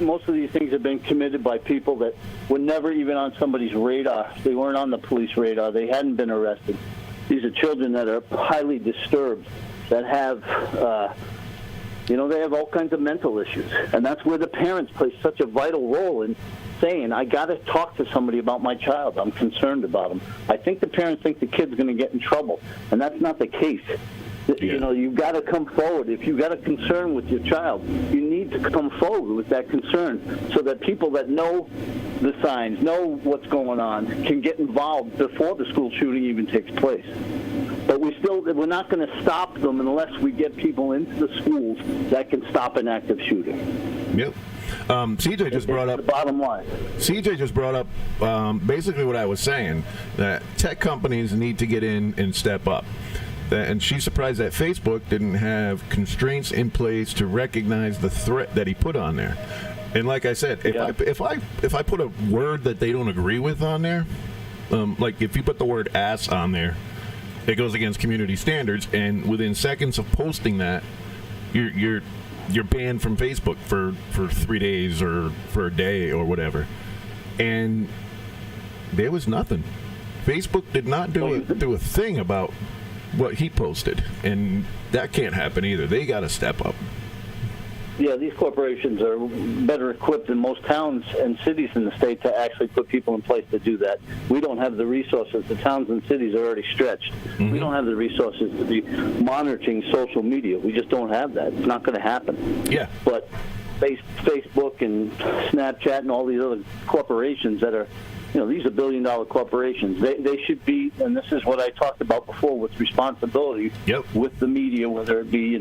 most of these things have been committed by people that were never even on somebody's radar. They weren't on the police radar. They hadn't been arrested. These are children that are highly disturbed, that have, they have all kinds of mental issues. And that's where the parents play such a vital role in saying, I got to talk to somebody about my child. I'm concerned about him. I think the parents think the kid's going to get in trouble, and that's not the case. Yeah. You've got to come forward. If you've got a concern with your child, you need to come forward with that concern so that people that know the signs, know what's going on, can get involved before the school shooting even takes place. But we're not going to stop them unless we get people into the schools that can stop an active shooting. Yep. CJ just brought up the bottom line. CJ just brought up basically what I was saying, that tech companies need to get in and step up. And she's surprised that Facebook didn't have constraints in place to recognize the threat that he put on there. And like I said, if I put a word that they don't agree with on there, like if you put the word ass on there, it goes against community standards, and within seconds of posting that, you're banned from Facebook for 3 days or for a day or whatever. And there was nothing. Facebook did not do a thing about what he posted, and that can't happen either. They got to step up. Yeah, these corporations are better equipped than most towns and cities in the state to actually put people in place to do that. We don't have the resources. The towns and cities are already stretched. Mm-hmm. We don't have the resources to be monitoring social media. We just don't have that. It's not going to happen. Yeah. But Facebook and Snapchat and all these other corporations that are, these are billion-dollar corporations. They should be, and this is what I talked about before, with responsibility with the media, whether it be,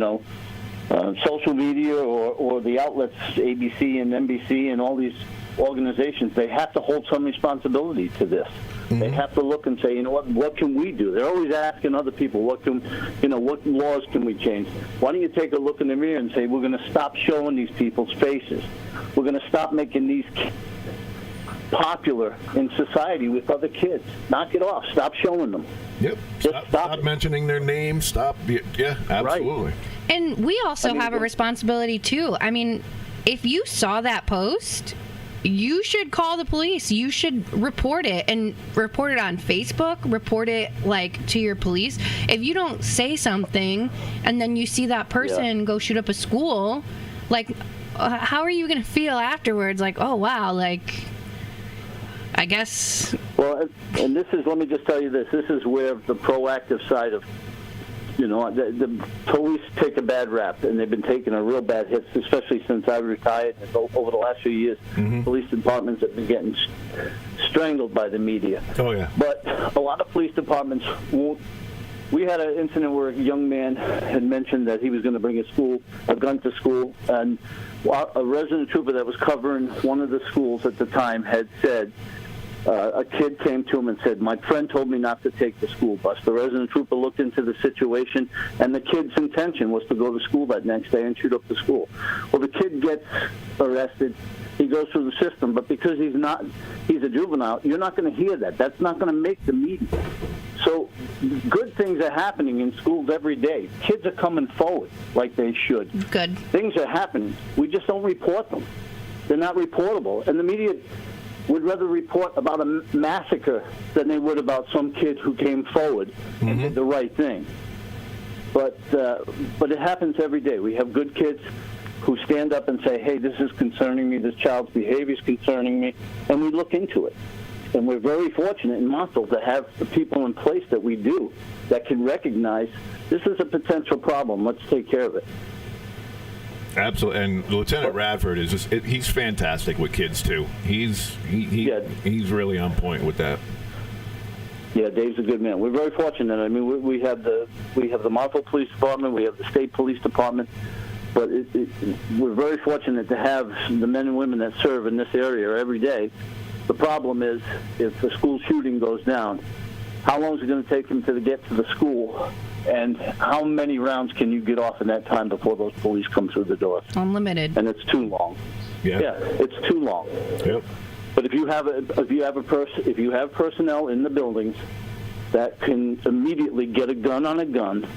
social media or the outlets, ABC and NBC and all these organizations. They have to hold some responsibility to this. Mm-hmm. They have to look and say, what can we do? They're always asking other people, what laws can we change? Why don't you take a look in the mirror and say, we're going to stop showing these people's faces. We're going to stop making these popular in society with other kids. Knock it off. Stop showing them. Yep. Stop mentioning their names. Stop. Yeah, absolutely. Right. And we also have a responsibility, too. I mean, if you saw that post, you should call the police. You should report it, and report it on Facebook. Report it, to your police. If you don't say something and then you see that person go shoot up a school, how are you going to feel afterwards? Oh, wow, I guess. Well, and let me just tell you this. This is where the proactive side of, the police take a bad rap, and they've been taking a real bad hit, especially since I retired. Over the last few years, mm-hmm. Police departments have been getting strangled by the media. Oh, yeah. But a lot of police departments won't. We had an incident where a young man had mentioned that he was going to bring a gun to school, and a resident trooper that was covering one of the schools at the time had said, a kid came to him and said, my friend told me not to take the school bus. The resident trooper looked into the situation, and the kid's intention was to go to school that next day and shoot up the school. Well, the kid gets arrested. He goes through the system, but because he's a juvenile, you're not going to hear that. That's not going to make the media. So good things are happening in schools every day. Kids are coming forward like they should. Good. Things are happening. We just don't report them. They're not reportable. And the media would rather report about a massacre than they would about some kid who came forward mm-hmm. and did the right thing. But it happens every day. We have good kids who stand up and say, hey, this is concerning me, this child's behavior is concerning me, and we look into it. And we're very fortunate in Montville to have the people in place that we do that can recognize this is a potential problem. Let's take care of it. Absolutely, and Lieutenant Radford he's fantastic with kids too. He's really on point with that. Yeah, Dave's a good man. We're very fortunate. I mean, we have the Montville Police Department, we have the State Police Department, but we're very fortunate to have the men and women that serve in this area every day. The problem is, if the school shooting goes down, how long is it going to take them to get to the school And how many rounds can you get off in that time before those police come through the door? Unlimited. And it's too long. Yeah. It's too long. Yep. But if you have personnel in the buildings that can immediately get a gun on a gun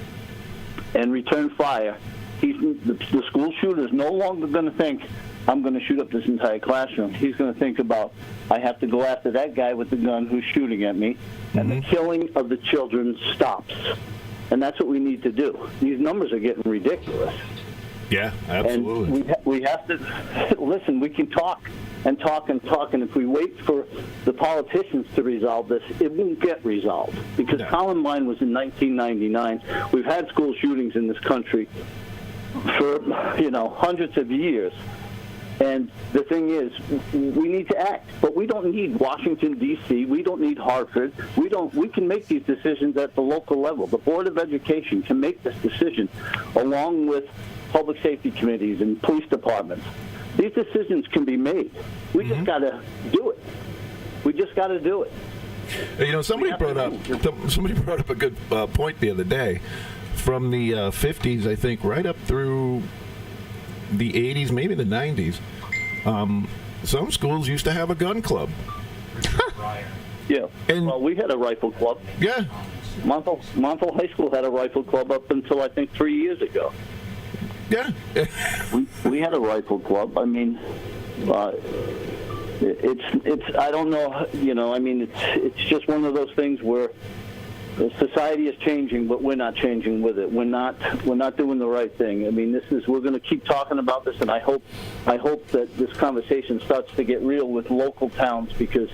and return fire, the school shooter is no longer going to think, I'm going to shoot up this entire classroom. He's going to think about, I have to go after that guy with the gun who's shooting at me, and the killing of the children stops. And that's what we need to do. These numbers are getting ridiculous. Yeah, absolutely. And we have to listen. We can talk and talk and talk, and if we wait for the politicians to resolve this, it won't get resolved. Because Columbine was in 1999. We've had school shootings in this country for hundreds of years. And the thing is, we need to act, but we don't need Washington, D.C. We don't need Hartford. We can make these decisions at the local level. The Board of Education can make this decision along with public safety committees and police departments. These decisions can be made. We just got to do it. We just got to do it. Somebody brought up a good point the other day. From the 50s, I think, right up through the 80s, maybe the 90s, some schools used to have a gun club. Yeah. And, well, we had a rifle club. Yeah. Montville High School had a rifle club up until, I think, 3 years ago. Yeah. we had a rifle club. I mean, it's I don't know, it's just one of those things where society is changing, but we're not changing with it. We're not doing the right thing. I mean, we're going to keep talking about this, and I hope that this conversation starts to get real with local towns, because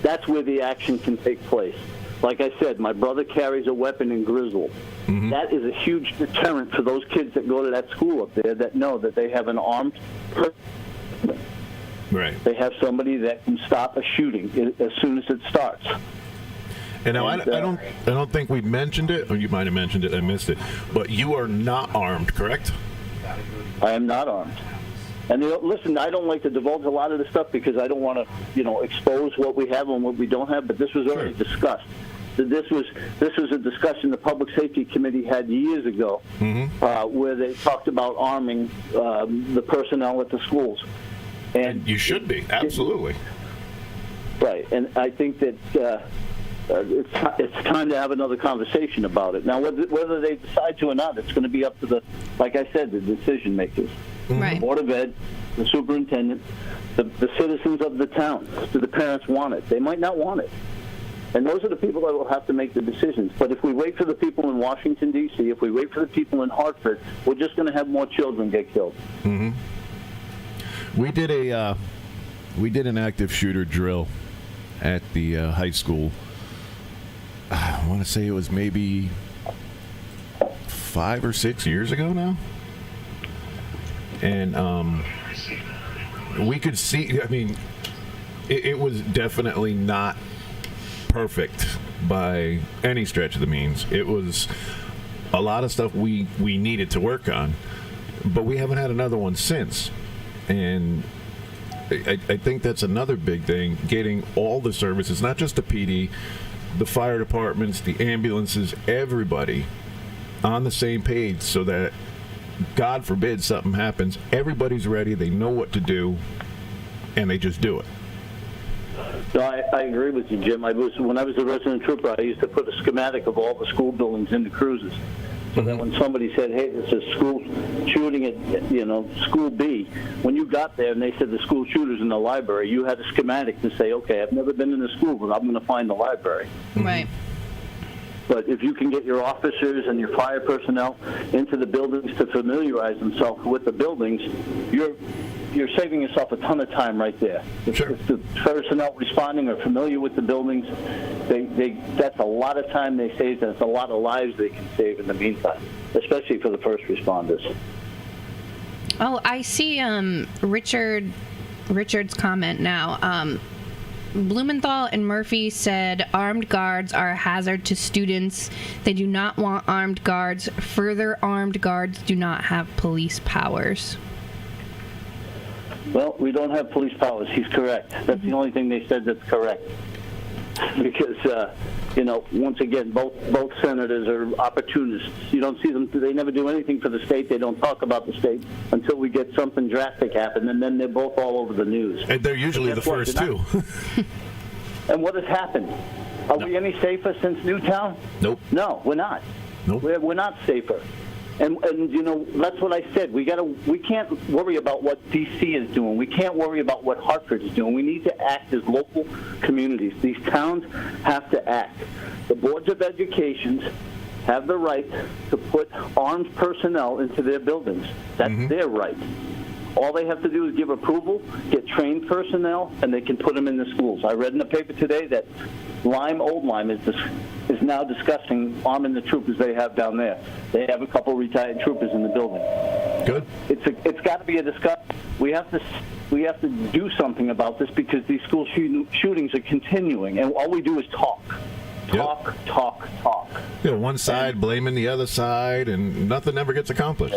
that's where the action can take place. Like I said, my brother carries a weapon in Griswold. That is a huge deterrent for those kids that go to that school up there that know that they have an armed person. Right. They have somebody that can stop a shooting as soon as it starts. And now, I don't think we mentioned it, or you might have mentioned it, I missed it, but you are not armed, correct? I am not armed. And listen, I don't like to divulge a lot of this stuff because I don't want to, expose what we have and what we don't have, but this was already discussed. This was a discussion the Public Safety Committee had years ago, where they talked about arming the personnel at the schools. And you should be, absolutely. Right, and I think that it's time to have another conversation about it. Now, whether they decide to or not, it's going to be up to like I said, the decision makers. Right. The Board of Ed, the superintendent, the citizens of the town. Do the parents want it? They might not want it. And those are the people that will have to make the decisions. But if we wait for the people in Washington, D.C., if we wait for the people in Hartford, we're just going to have more children get killed. We did an active shooter drill at the high school. I want to say it was maybe 5 or 6 years ago now. And we could see, I mean, it was definitely not perfect by any stretch of the means. It was a lot of stuff we needed to work on, but we haven't had another one since. And I think that's another big thing, getting all the services, not just the PD, the fire departments, the ambulances, everybody on the same page, so that, God forbid, something happens, everybody's ready, they know what to do, and they just do it. No, I agree with you, Jim. When I was a resident trooper, I used to put a schematic of all the school buildings into cruises. So that when somebody said, hey, there's a school shooting at, school B, when you got there and they said the school shooter's in the library, you had a schematic to say, okay, I've never been in the school, but I'm going to find the library. Right. But if you can get your officers and your fire personnel into the buildings to familiarize themselves with the buildings, you're saving yourself a ton of time right there. Sure. If the personnel responding are familiar with the buildings, that's a lot of time they save, and it's a lot of lives they can save in the meantime, especially for the first responders. Oh, I see Richard's comment now. Blumenthal and Murphy said armed guards are a hazard to students. They do not want armed guards. Further, armed guards do not have police powers. Well, we don't have police powers. He's correct. That's the only thing they said that's correct. Because once again, both senators are opportunists. You don't see them. They never do anything for the state. They don't talk about the state until we get something drastic happen, and then they're both all over the news. And they're usually the first, too. And what has happened? Are we any safer since Newtown? Nope. No, we're not. Nope. We're not safer. And that's what I said. We can't worry about what D.C. is doing. We can't worry about what Hartford is doing. We need to act as local communities. These towns have to act. The boards of education have the right to put armed personnel into their buildings. That's their right. All they have to do is give approval, get trained personnel, and they can put them in the schools. I read in the paper today that Old Lyme, is now discussing arming the troopers they have down there. They have a couple retired troopers in the building. Good. It's got to be a discussion. We have to do something about this because these school shootings are continuing, and all we do is talk. Talk. Yeah, one side blaming the other side, and nothing ever gets accomplished.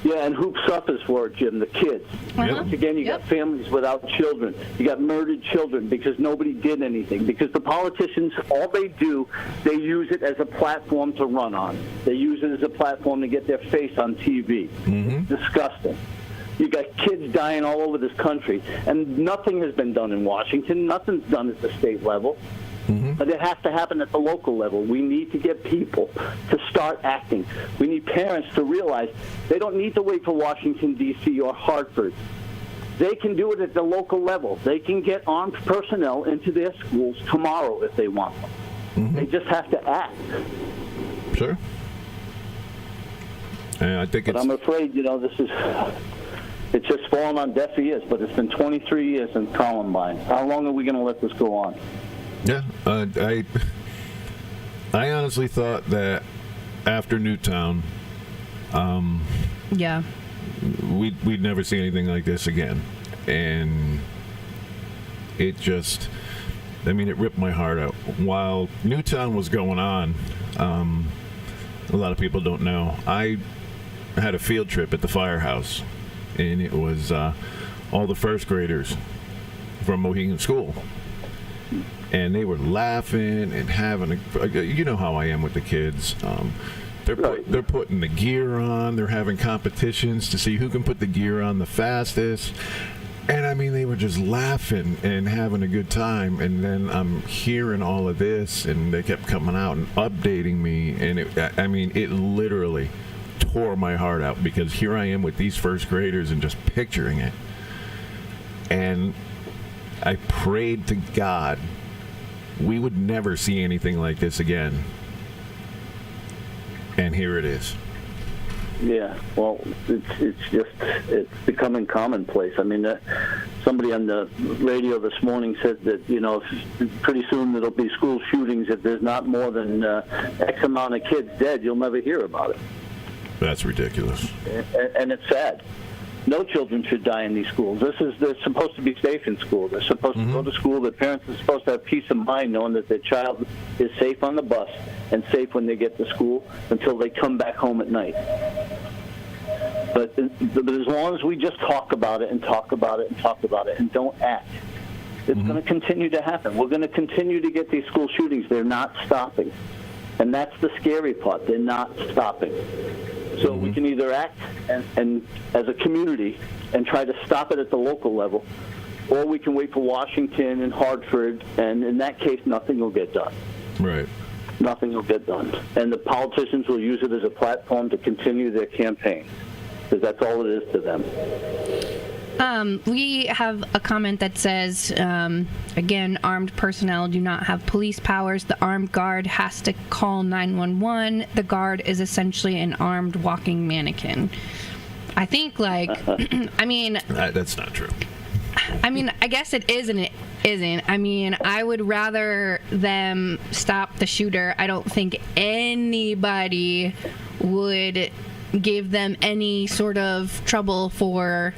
Yeah, and who suffers for it, Jim? The kids. Once again, you got families without children. You got murdered children because nobody did anything. Because the politicians, all they do, they use it as a platform to run on. They use it as a platform to get their face on TV. It's disgusting. You got kids dying all over this country, and nothing has been done in Washington. Nothing's done at the state level. But it has to happen at the local level. We need to get people to start acting. We need parents to realize they don't need to wait for Washington, D.C. or Hartford. They can do it at the local level. They can get armed personnel into their schools tomorrow if they want them. They just have to act. Sure. I think but I'm afraid, it's just fallen on deaf ears, but it's been 23 years since Columbine. How long are we going to let this go on? Yeah, I honestly thought that after Newtown, we'd never see anything like this again, and it just, it ripped my heart out. While Newtown was going on, a lot of people don't know, I had a field trip at the firehouse, and it was all the first graders from Mohegan School. And they were laughing and having you know how I am with the kids. They're putting the gear on. They're having competitions to see who can put the gear on the fastest. And they were just laughing and having a good time. And then I'm hearing all of this, and they kept coming out and updating me. And it literally tore my heart out because here I am with these first graders and just picturing it. And I prayed to God we would never see anything like this again. And here it is. Yeah, well, it's becoming commonplace. Somebody on the radio this morning said that, pretty soon there'll be school shootings. If there's not more than X amount of kids dead, you'll never hear about it. That's ridiculous. And it's sad. No children should die in these schools. They're supposed to be safe in school. They're supposed to go to school. The parents are supposed to have peace of mind knowing that their child is safe on the bus and safe when they get to school until they come back home at night. But as long as we just talk about it and talk about it and talk about it and don't act, it's going to continue to happen. We're going to continue to get these school shootings. They're not stopping. And that's the scary part. They're not stopping. So we can either act and as a community and try to stop it at the local level, or we can wait for Washington and Hartford, and in that case, nothing will get done. Right. Nothing will get done. And the politicians will use it as a platform to continue their campaign, because that's all it is to them. We have a comment that says, again, armed personnel do not have police powers. The armed guard has to call 911. The guard is essentially an armed walking mannequin. I think, that's not true. I guess it is and it isn't. I would rather them stop the shooter. I don't think anybody would give them any sort of trouble for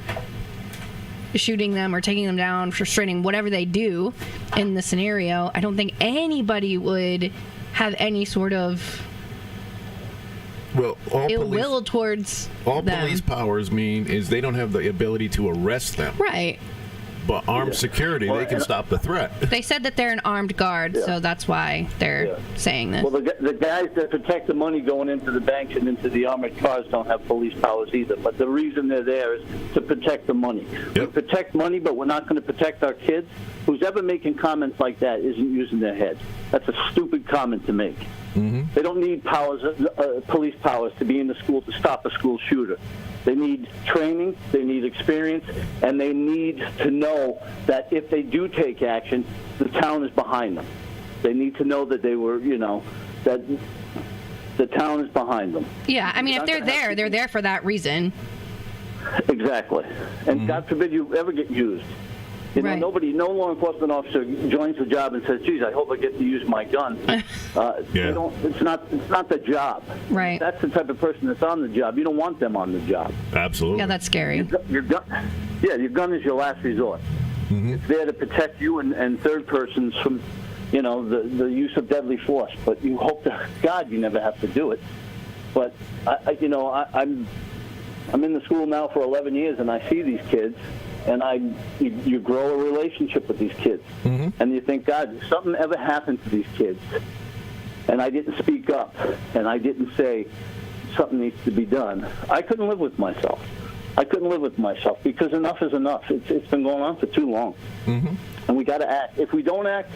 shooting them or taking them down, restraining, whatever they do in the scenario. I don't think anybody would have any sort of ill will towards all them. Police powers mean is they don't have the ability to arrest them. Right. but armed security, they can stop the threat. They said that they're an armed guard, so that's why they're saying this. Well, the guys that protect the money going into the banks and into the armored cars don't have police powers either. But the reason they're there is to protect the money. Yep. We protect money, but we're not going to protect our kids. Who's ever making comments like that isn't using their head. That's a stupid comment to make. They don't need powers, police powers, to be in the school to stop a school shooter. They need training, they need experience, and they need to know that if they do take action, the town is behind them. They need to know that they were, that the town is behind them. Yeah, I mean, if they're there for that reason. Exactly. And God forbid you ever get used. No law enforcement officer joins the job and says, geez, I hope I get to use my gun. It's not the job. Right. That's the type of person that's on the job. You don't want them on the job. Absolutely. Yeah, that's scary. Your gun is your last resort. It's there to protect you and third persons from, the use of deadly force. But you hope to God you never have to do it. But, I'm in the school now for 11 years, and I see these kids. And you grow a relationship with these kids. And you think, God, if something ever happened to these kids, and I didn't speak up, and I didn't say something needs to be done, I couldn't live with myself. Because enough is enough. It's been going on for too long. And we got to act. If we don't act,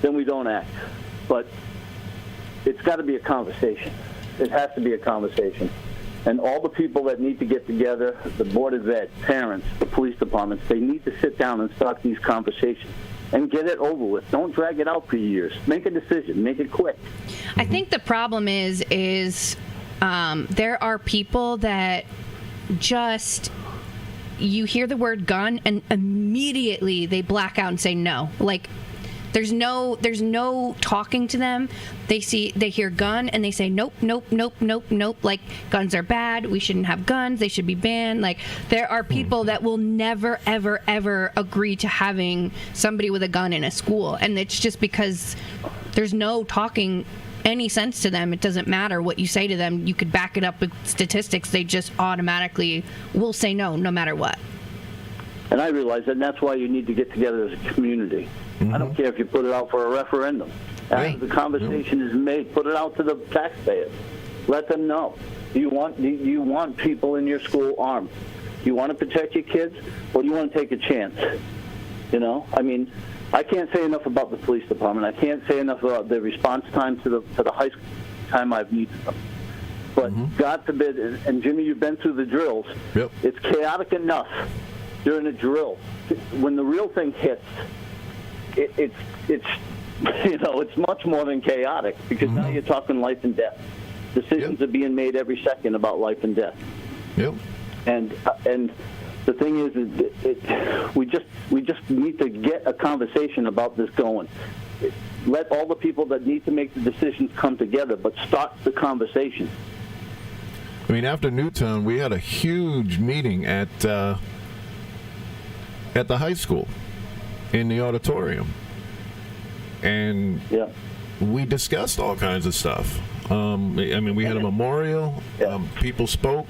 then we don't act. But it's got to be a conversation. It has to be a conversation. And all the people that need to get together, the Board of Ed, parents, the police departments, they need to sit down and start these conversations and get it over with. Don't drag it out for years. Make a decision. Make it quick. I think the problem is there are people that just, you hear the word gun and immediately they black out and say no. Like, there's no talking to them. They hear gun and they say nope. Like, guns are bad. We shouldn't have guns. They should be banned. Like, there are people that will never, ever, ever agree to having somebody with a gun in a school, and it's just because there's no talking any sense to them. It doesn't matter what you say to them. You could back it up with statistics. They just automatically will say no matter what. And I realize that, and that's why you need to get together as a community. I don't care if you put it out for a referendum. After the conversation is made, put it out to the taxpayers. Let them know. Do you want people in your school armed? Do you want to protect your kids, or do you want to take a chance? I mean, I can't say enough about the police department. I can't say enough about the response time to the high school time I've needed them. But God forbid, and Jimmy, you've been through the drills. Yep. It's chaotic enough during a drill. When the real thing hits, it's much more than chaotic, because now you're talking life and death. Decisions are being made every second about life and death. Yep. And the thing is, we just need to get a conversation about this going. Let all the people that need to make the decisions come together, but start the conversation. I mean, after Newtown, we had a huge meeting at the high school in the auditorium, and we discussed all kinds of stuff. I mean, we had a memorial. People spoke,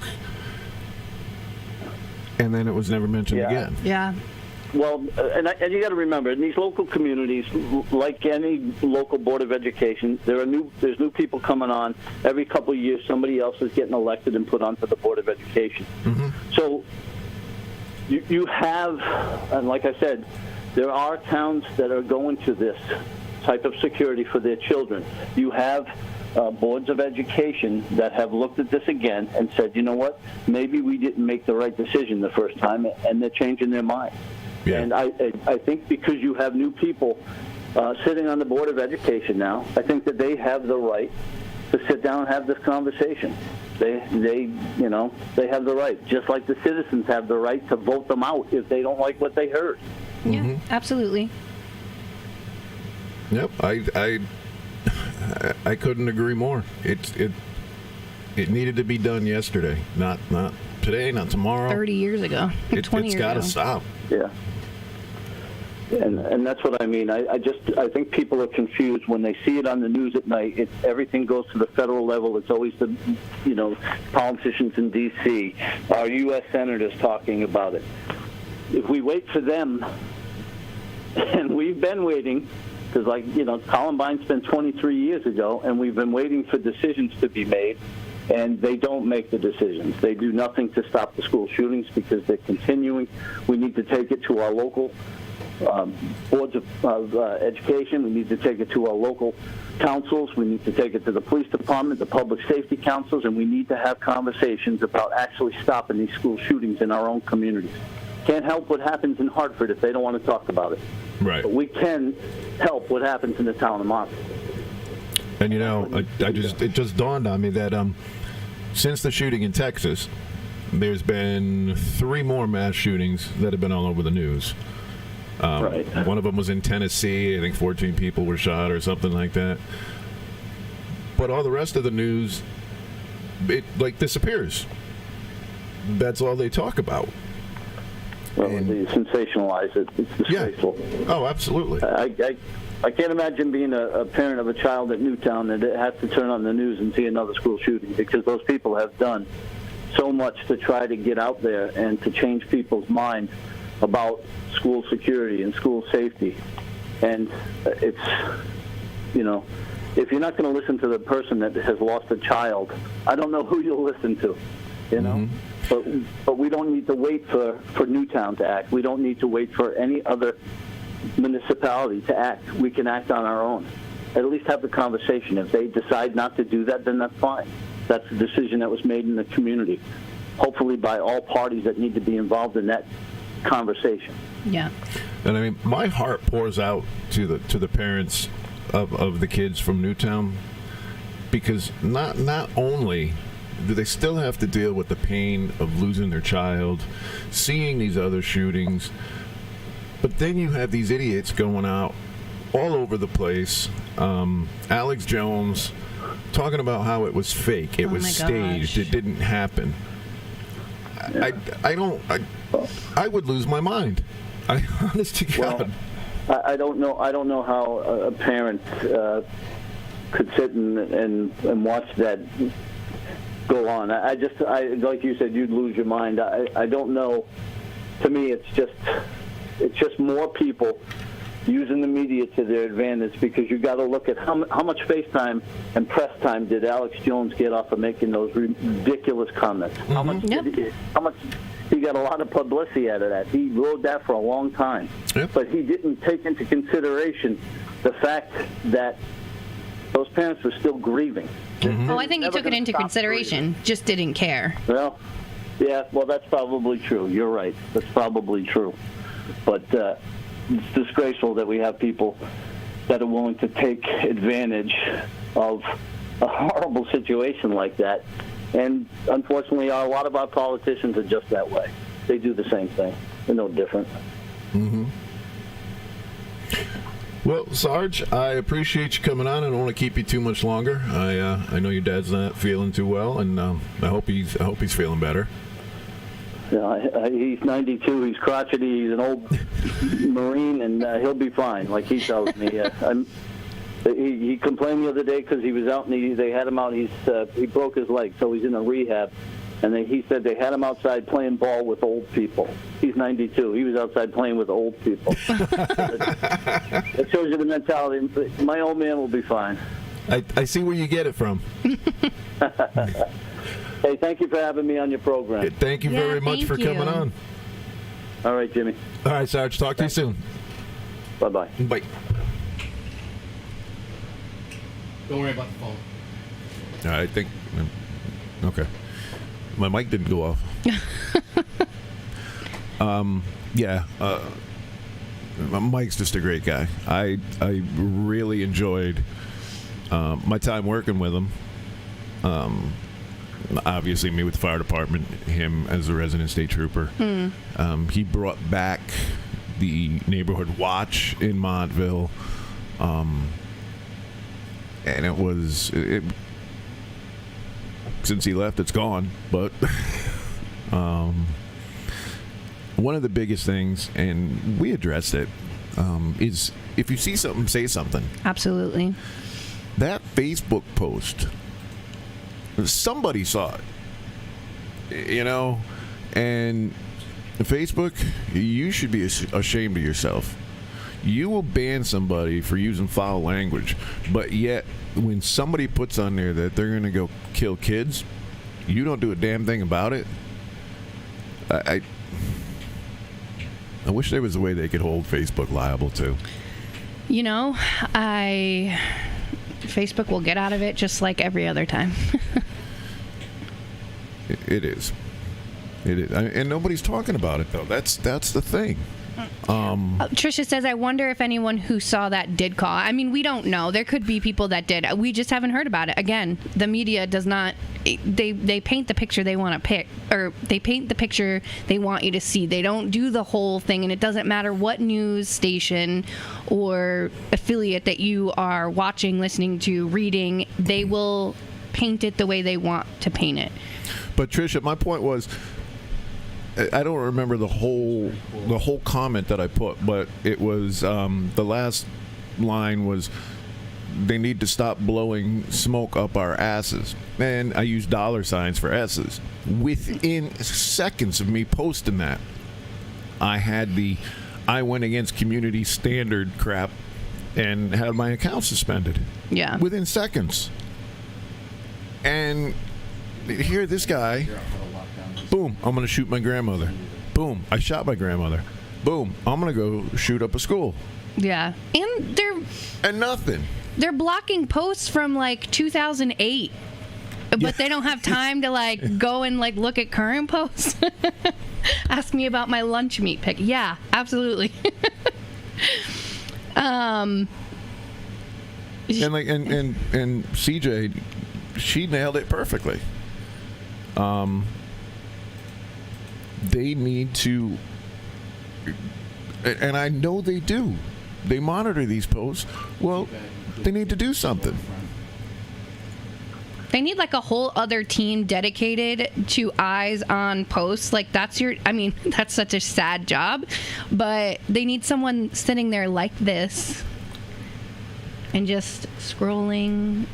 and then it was never mentioned again. Yeah. Well, and you got to remember, in these local communities, like any local board of education, there's new people coming on every couple of years. Somebody else is getting elected and put onto the board of education. So you have, and like I said, there are towns that are going to this type of security for their children. You have boards of education that have looked at this again and said, you know what, maybe we didn't make the right decision the first time, and they're changing their mind. Yeah. And I think because you have new people sitting on the board of education now, I think that they have the right to sit down and have this conversation. They have the right, just like the citizens have the right to vote them out if they don't like what they heard. Yeah, absolutely. Yep, I couldn't agree more. It needed to be done yesterday, not today, not tomorrow. 30 years ago, 20 years ago. It's got to stop. Yeah. And that's what I mean. I think people are confused when they see it on the news at night. Everything goes to the federal level. It's always the politicians in D.C., our U.S. senators talking about it. if we wait for them, and we've been waiting, because Columbine's been 23 years ago, and we've been waiting for decisions to be made, and they don't make the decisions. They do nothing to stop the school shootings because they're continuing. We need to take it to our local boards of education. We need to take it to our local councils. We need to take it to the police department, the public safety councils, and we need to have conversations about actually stopping these school shootings in our own communities. Can't help what happens in Hartford if they don't want to talk about it. Right. But we can help what happens in the town of Martha. And it just dawned on me that since the shooting in Texas, there's been 3 more mass shootings that have been all over the news. Right. One of them was in Tennessee. I think 14 people were shot or something like that. But all the rest of the news, it disappears. That's all they talk about. Well, they sensationalize it. It's disgraceful. Yeah. Oh, absolutely. I can't imagine being a parent of a child at Newtown that has to turn on the news and see another school shooting, because those people have done so much to try to get out there and to change people's minds about school security and school safety. And it's, if you're not going to listen to the person that has lost a child, I don't know who you'll listen to, Mm-hmm. But we don't need to wait for Newtown to act. We don't need to wait for any other municipality to act. We can act on our own. At least have the conversation. If they decide not to do that, then that's fine. That's the decision that was made in the community, hopefully by all parties that need to be involved in that conversation. Yeah. And I mean, my heart pours out to the parents of the kids from Newtown, because not only do they still have to deal with the pain of losing their child, seeing these other shootings, but then you have these idiots going out all over the place. Alex Jones talking about how it was fake, it was staged, it didn't happen. I would lose my mind. Honest to God. Well, I don't know how a parent could sit and watch that go on. I like you said, you'd lose your mind. I don't know. To me, it's just more people using the media to their advantage, because you got to look at how much FaceTime and press time did Alex Jones get off of making those ridiculous comments. Mm-hmm. How much he got a lot of publicity out of that. He rode that for a long time. Yep. But he didn't take into consideration the fact that those parents were still grieving. Mm-hmm. Oh, I think he took it into consideration, just didn't care. Well, yeah, that's probably true. You're right. That's probably true. But it's disgraceful that we have people that are willing to take advantage of a horrible situation like that. And unfortunately, a lot of our politicians are just that way. They do the same thing. They're no different. Mm-hmm. Well, Sarge, I appreciate you coming on. I don't want to keep you too much longer. I know your dad's not feeling too well, and I hope he's feeling better. Yeah, he's 92. He's crotchety. He's an old Marine, and he'll be fine, like he tells me. He complained the other day because he was out and they had him out. He broke his leg, so he's in a rehab. And he said they had him outside playing ball with old people. He's 92. He was outside playing with old people. It shows you the mentality. My old man will be fine. I see where you get it from. Hey, thank you for having me on your program. Thank you very much for coming on. All right, Jimmy. All right, Sarge. Talk to you soon. Bye-bye. Bye. Don't worry about the phone. I think... Okay. My mic didn't go off. Yeah. Mike's just a great guy. I really enjoyed my time working with him. Obviously, me with the fire department, him as a resident state trooper. He brought back the neighborhood watch in Montville. And it was... since he left, it's gone. But one of the biggest things, and we addressed it, is if you see something, say something. Absolutely. That Facebook post, somebody saw it, and Facebook, you should be ashamed of yourself. You will ban somebody for using foul language, but yet when somebody puts on there that they're going to go kill kids, you don't do a damn thing about it. I wish there was a way they could hold Facebook liable too. You know, Facebook will get out of it just like every other time. It is. And nobody's talking about it though. That's the thing. Trisha says, I wonder if anyone who saw that did call. I mean, we don't know. There could be people that did. We just haven't heard about it. Again, the media does not. They paint the picture they want to pick, or they paint the picture they want you to see. They don't do the whole thing, and it doesn't matter what news station or affiliate that you are watching, listening to, reading. They will paint it the way they want to paint it. But Trisha, my point was, I don't remember the whole comment that I put, but it was the last line was, they need to stop blowing smoke up our asses. And I used $ for S's. Within seconds of me posting that, I went against community standard crap and had my account suspended. Yeah. Within seconds. And here this guy, boom, I'm going to shoot my grandmother. Boom, I shot my grandmother. Boom, I'm going to go shoot up a school. Yeah. And nothing. They're blocking posts from like 2008. But they don't have time to like go and like look at current posts. Ask me about my lunch meat pick. Yeah, absolutely. And CJ, she nailed it perfectly. They need to, and I know they do. They monitor these posts. Well, they need to do something. They need like a whole other team dedicated to eyes on posts. Like that's such a sad job, but they need someone sitting there like this and just scrolling.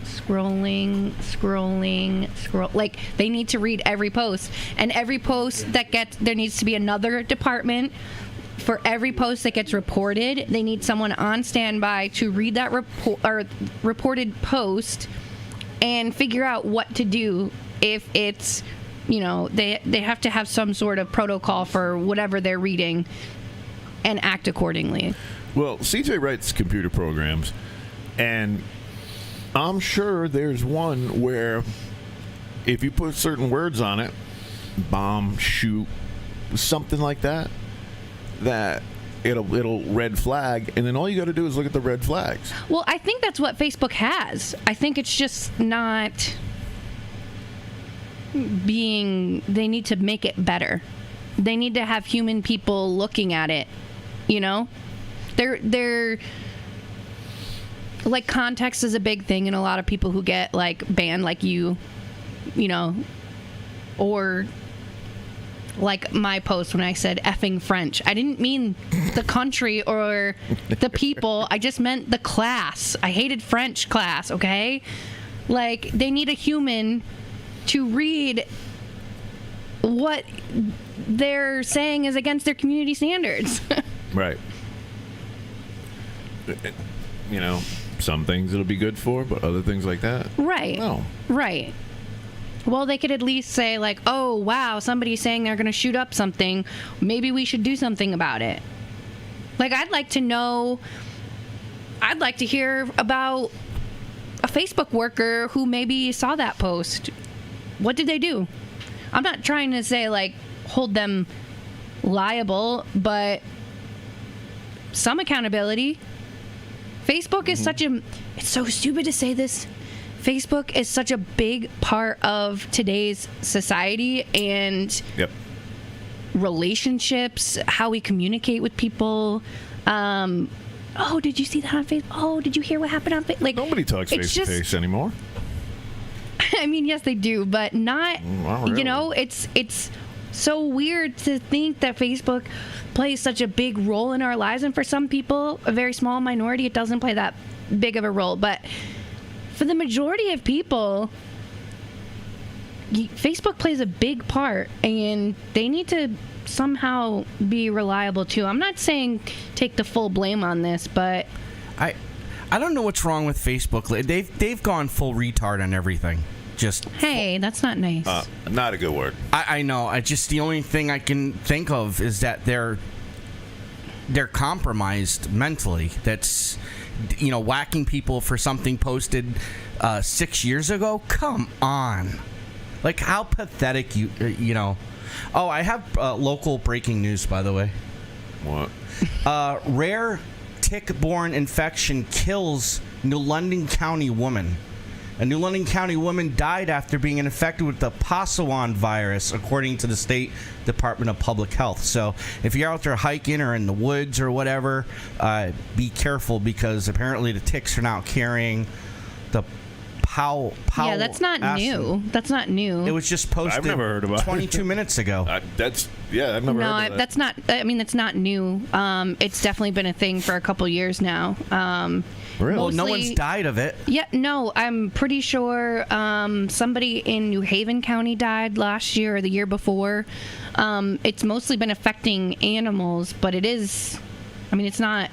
Like they need to read every post, and every post there needs to be another department for every post that gets reported. They need someone on standby to read that reported post and figure out what to do if it's, they have to have some sort of protocol for whatever they're reading and act accordingly. Well, CJ writes computer programs, and I'm sure there's one where if you put certain words on it, bomb, shoot, something like that, it'll red flag, and then all you got to do is look at the red flags. Well, I think that's what Facebook has. I think it's just not they need to make it better. They need to have human people looking at it, They're like, context is a big thing, and a lot of people who get like banned, like or like my post when I said effing French. I didn't mean the country or the people. I just meant the class. I hated French class, okay? Like, they need a human to read what they're saying is against their community standards. Right. Some things it'll be good for, but other things like that, right. No. Right. Well, they could at least say, like, oh, wow, somebody's saying they're going to shoot up something. Maybe we should do something about it. Like, I'd like to hear about a Facebook worker who maybe saw that post. What did they do? I'm not trying to say, like, hold them liable, but some accountability. Facebook is it's so stupid to say this. Facebook is such a big part of today's society and relationships, how we communicate with people. Oh, did you see that on Facebook? Oh, did you hear what happened on Facebook? Like, nobody talks face to face anymore. I mean, yes, they do, but not. Really. It's so weird to think that Facebook plays such a big role in our lives, and for some people, a very small minority, it doesn't play that big of a role, but for the majority of people, Facebook plays a big part, and they need to somehow be reliable too. I'm not saying take the full blame on this, but I don't know what's wrong with Facebook. They've gone full retard on everything. Just hey, that's not nice. Not a good word. I know. I just the only thing I can think of is that they're compromised mentally. That's whacking people for something posted 6 years ago. Come on, like how pathetic you know. Oh, I have local breaking news, by the way. What? Rare tick-borne infection kills New London County woman. A New London County woman died after being infected with the Passawan virus, according to the State Department of Public Health. So if you're out there hiking or in the woods or whatever, be careful, because apparently the ticks are now carrying the yeah, that's not new. That's not new. It was just posted. I've never heard about 22 minutes ago. I've never heard of that. That's not. I mean, that's not new. It's definitely been a thing for a couple years now. Really? Well, no one's died of it. Yeah, no, I'm pretty sure somebody in New Haven County died last year or the year before. It's mostly been affecting animals, but it is. I mean, it's not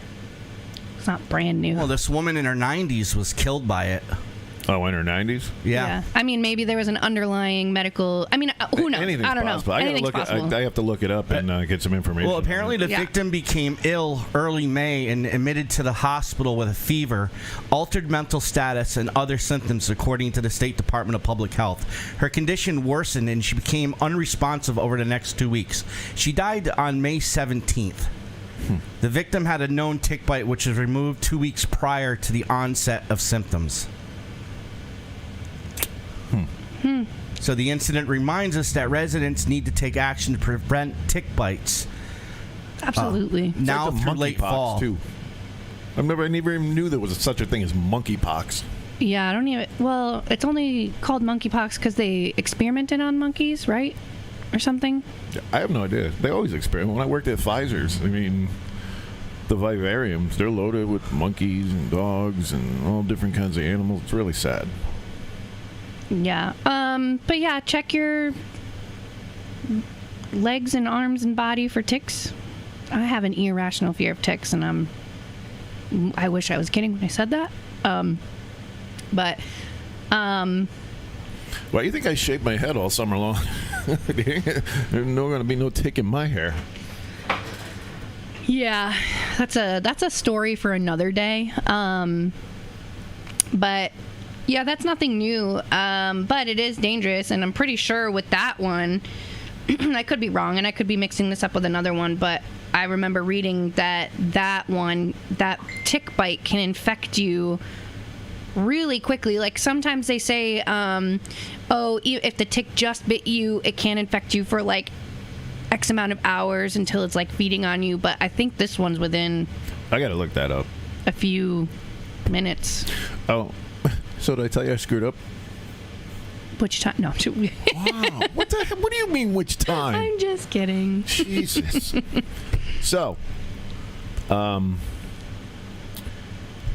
brand new. Well, this woman in her 90s was killed by it. Oh, in her 90s? Yeah. I mean, maybe there was an underlying medical. I mean, who knows? Anything's I don't possible. know. Anything's possible. I have to look it up and get some information. Well, apparently the victim became ill early May and admitted to the hospital with a fever, altered mental status, and other symptoms, according to the State Department of Public Health. Her condition worsened and she became unresponsive over the next 2 weeks. She died on May 17th. The victim had a known tick bite, which was removed 2 weeks prior to the onset of symptoms. So the incident reminds us that residents need to take action to prevent tick bites. Absolutely. Now like through late fall. Too. I never even knew there was such a thing as monkeypox. Yeah, I don't even. Well, it's only called monkeypox because they experimented on monkeys, right? Or something? I have no idea. They always experiment. When I worked at Pfizer's, I mean, the vivariums, they're loaded with monkeys and dogs and all different kinds of animals. It's really sad. Yeah. But yeah, check your legs and arms and body for ticks. I have an irrational fear of ticks, and I wish I was kidding when I said that. But Why do you think I shaved my head all summer long? There's going to be no tick in my hair. yeah, that's a story for another day. But yeah, that's nothing new. But it is dangerous, and I'm pretty sure with that one, I could be wrong, and I could be mixing this up with another one, but I remember reading that tick bite can infect you really quickly. Like sometimes they say, if the tick just bit you, it can infect you for like X amount of hours until it's like feeding on you. But I think this one's within. I got to look that up. A few minutes. Oh, so did I tell you I screwed up? Which time? No. Wow. What the heck? What do you mean, which time? I'm just kidding. Jesus. So,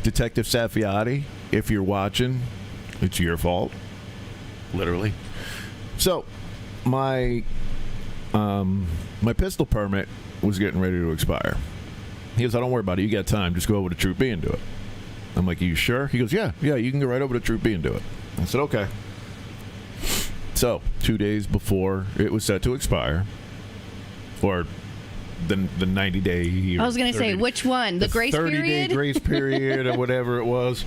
Detective Saffiati, if you're watching, it's your fault. Literally. So, my pistol permit was getting ready to expire. He goes, "Oh, don't worry about it. You got time. Just go over to Troop B and do it." I'm like, "Are you sure?" He goes, Yeah, you can go right over to Troop B and do it. I said, "Okay." So, 2 days before it was set to expire, or the 90-day... I was going to say, which one? The grace period? 30-day grace period or whatever it was.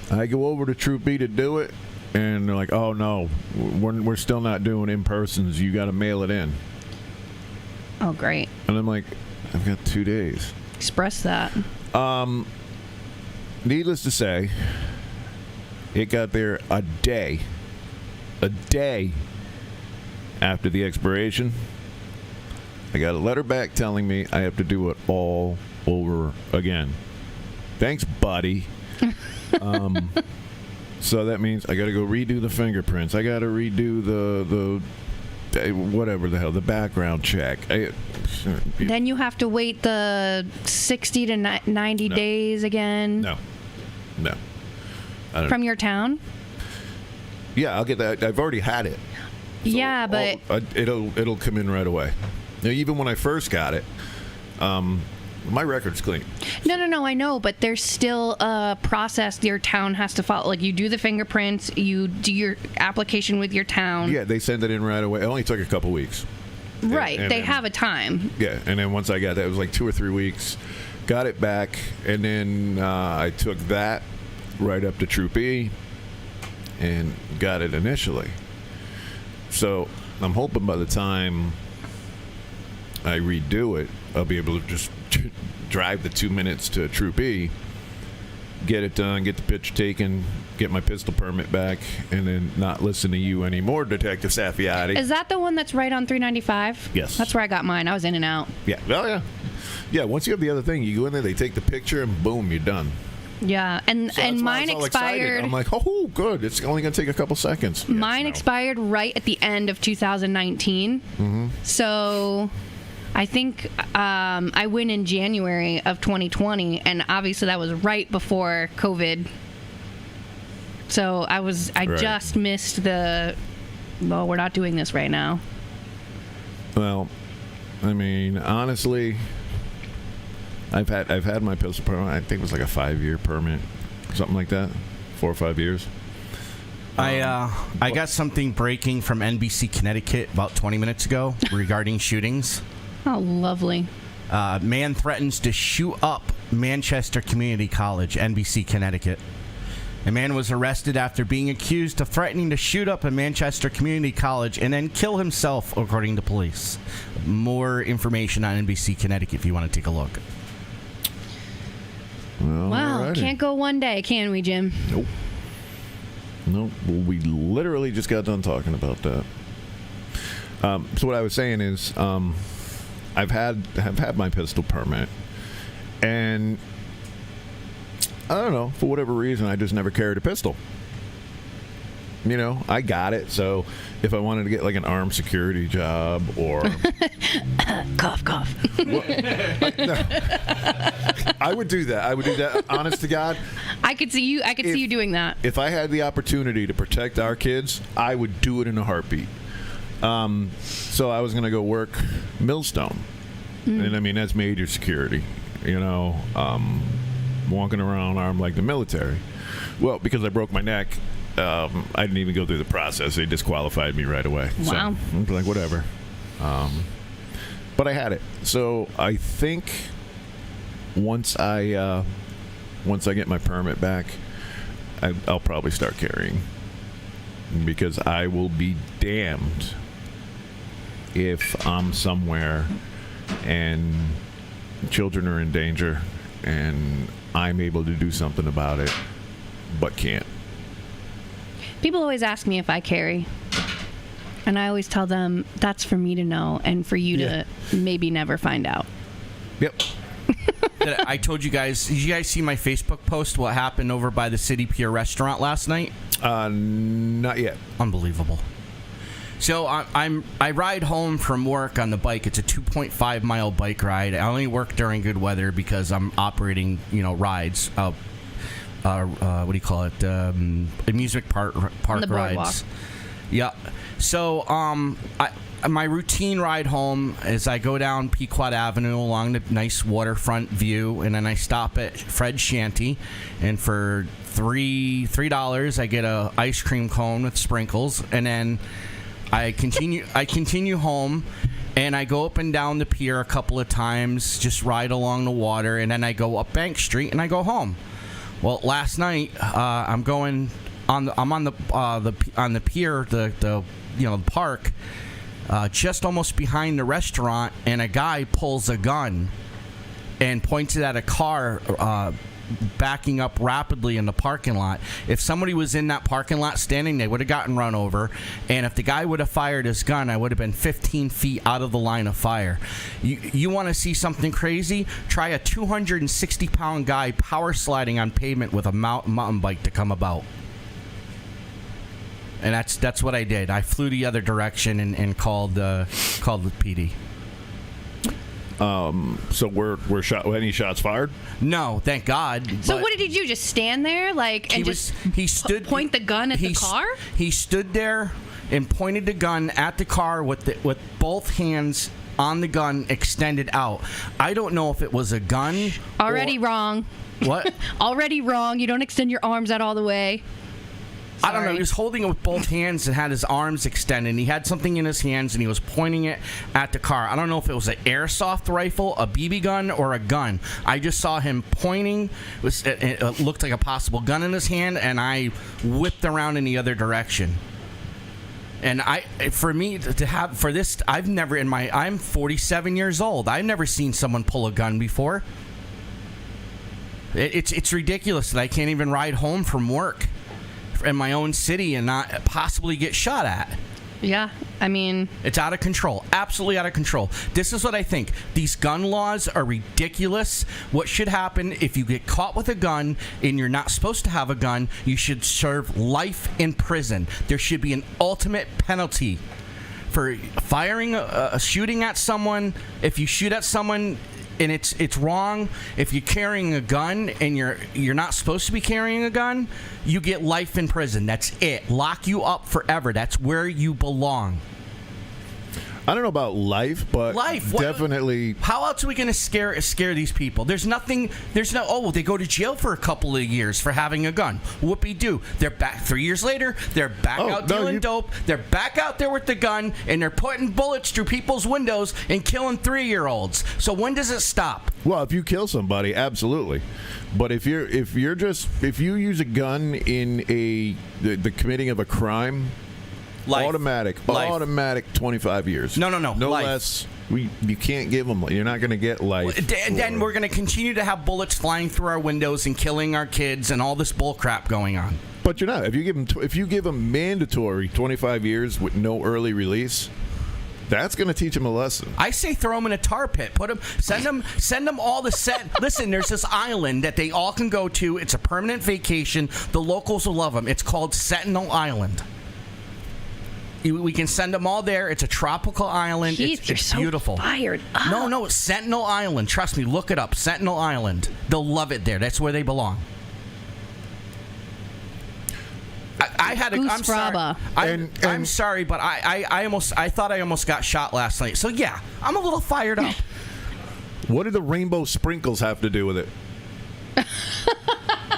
I go over to Troop B to do it, and they're like, "Oh, no, we're still not doing in-persons. You got to mail it in." Oh, great. And I'm like, "I've got 2 days." Express that. Needless to say, it got there a day after the expiration. I got a letter back telling me I have to do it all over again. Thanks, buddy. So that means I got to go redo the fingerprints. I got to redo the whatever the hell, the background check. Then you have to wait the 60 to 90 days again. No. From your town? Yeah, I'll get that. I've already had it. Yeah, but it'll come in right away. Now, even when I first got it, my record's clean. No, I know, but there's still a process your town has to follow. Like, you do the fingerprints, you do your application with your town. Yeah, they send it in right away. It only took a couple weeks. Right, And they then- have a time. Yeah, and then once I got that, it was like 2 or 3 weeks. Got it back, and then I took that right up to Troop E and got it initially. So I'm hoping by the time I redo it, I'll be able to just drive the 2 minutes to Troop E, get it done, get the picture taken, get my pistol permit back, and then not listen to you anymore, Detective Saffiati. Is that the one that's right on 395? Yes. That's where I got mine. I was in and out. Yeah. Oh, yeah. Yeah, once you have the other thing, you go in there, they take the picture, and boom, you're done. Yeah, and So that's why I mine was all excited. expired. I'm like, oh, good. It's only going to take a couple seconds. Mine Yes, no. expired right at the end of 2019. Mm-hmm. So I think I went in January of 2020, and obviously that was right before COVID. So I Right. just missed the, well, we're not doing this right now. Well, I mean, honestly, I've had my pistol permit. I think it was like a 5-year permit, something like that, 4 or 5 years. I got something breaking from NBC Connecticut about 20 minutes ago regarding shootings. Oh, lovely. Man threatens to shoot up Manchester Community College, NBC Connecticut. A man was arrested after being accused of threatening to shoot up a Manchester Community College and then kill himself, according to police. More information on NBC Connecticut if you want to take a look. Well, Wow, alrighty. can't go one day, can we, Jim? Nope. Nope. Well, we literally just got done talking about that. So what I was saying is, have had my pistol permit, and I don't know, for whatever reason, I just never carried a pistol. You know, I got it, so if I wanted to get like an armed security job or Cough, cough. I would do that. I would do that. Honest to God, I could see you doing that. if I had the opportunity to protect our kids, I would do it in a heartbeat. So I was going to go work Millstone, and I mean that's major security. You know, walking around armed like the military. Well, because I broke my neck, I didn't even go through the process. They disqualified me right away. Wow. So I'm like, whatever. But I had it. So I think once I get my permit back, I'll probably start carrying, because I will be damned if I'm somewhere and children are in danger and I'm able to do something about it but can't. People always ask me if I carry. And I always tell them that's for me to know and for you to maybe never find out. Yep. I told you guys, did you guys see my Facebook post, what happened over by the City Pier restaurant last night? Not yet. Unbelievable. So I ride home from work on the bike. It's a 2.5 mile bike ride. I only work during good weather because I'm operating, rides. What do you call it? Amusement park On the boardwalk. rides. Yeah. So my routine ride home is I go down Pequot Avenue along the nice waterfront view, and then I stop at Fred's Shanty, and for $3 I get a ice cream cone with sprinkles, and then I continue home, and I go up and down the pier a couple of times, just ride along the water, and then I go up Bank Street and I go home. Well, last night I'm on the pier, the park, just almost behind the restaurant, and a guy pulls a gun and points it at a car backing up rapidly in the parking lot. If somebody was in that parking lot standing, they would have gotten run over, and if the guy would have fired his gun, I would have been 15 feet out of the line of fire. You want to see something crazy? Try a 260-pound guy power sliding on pavement with a mountain bike to come about. And that's what I did. I flew the other direction and called the PD. So were any shots fired? No, thank God. So but what did he do? Just stand there, like, and he stood point the gun at the car? He stood there. and pointed the gun at the car with with both hands on the gun extended out. I don't know if it was a gun. Already wrong. What? Already wrong. You don't extend your arms out all the way. I don't know. He was holding it with both hands and had his arms extended. He had something in his hands and he was pointing it at the car. I don't know if it was an airsoft rifle, a BB gun, or a gun. I just saw him pointing. It looked like a possible gun in his hand, and I whipped around in the other direction. And for me to have for this, I'm 47 years old. I've never seen someone pull a gun before. It's ridiculous that I can't even ride home from work in my own city and not possibly get shot at. Yeah, I mean... It's out of control. Absolutely out of control. This is what I think. These gun laws are ridiculous. What should happen if you get caught with a gun and you're not supposed to have a gun, you should serve life in prison. There should be an ultimate penalty for firing, shooting at someone. If you shoot at someone... and it's wrong. If you're carrying a gun and you're not supposed to be carrying a gun, you get life in prison. That's it. Lock you up forever. That's where you belong. I don't know about life, but definitely. How else are we going to scare these people? They go to jail for a couple of years for having a gun. Whoopie-doo. They're back 3 years later. They're back out dealing dope. They're back out there with the gun, and they're putting bullets through people's windows and killing 3-year-olds. So when does it stop? Well, if you kill somebody, absolutely. But if you use a gun in the committing of a crime. Life. Automatic 25 years. No. No life. less. You can't give them. You're not going to get life. Then we're going to continue to have bullets flying through our windows and killing our kids and all this bull crap going on. But you're not. If you give them mandatory 25 years with no early release, that's going to teach them a lesson. I say throw them in a tar pit. Send them all to set. Listen, there's this island that they all can go to. It's a permanent vacation. The locals will love them. It's called Sentinel Island. We can send them all there. It's a tropical island. Keith, it's so beautiful. Fired up. No, it's Sentinel Island. Trust me, look it up. Sentinel Island. They'll love it there. That's where they belong. I'm sorry. I'm sorry, but I thought I almost got shot last night. So yeah, I'm a little fired up. What do the rainbow sprinkles have to do with it?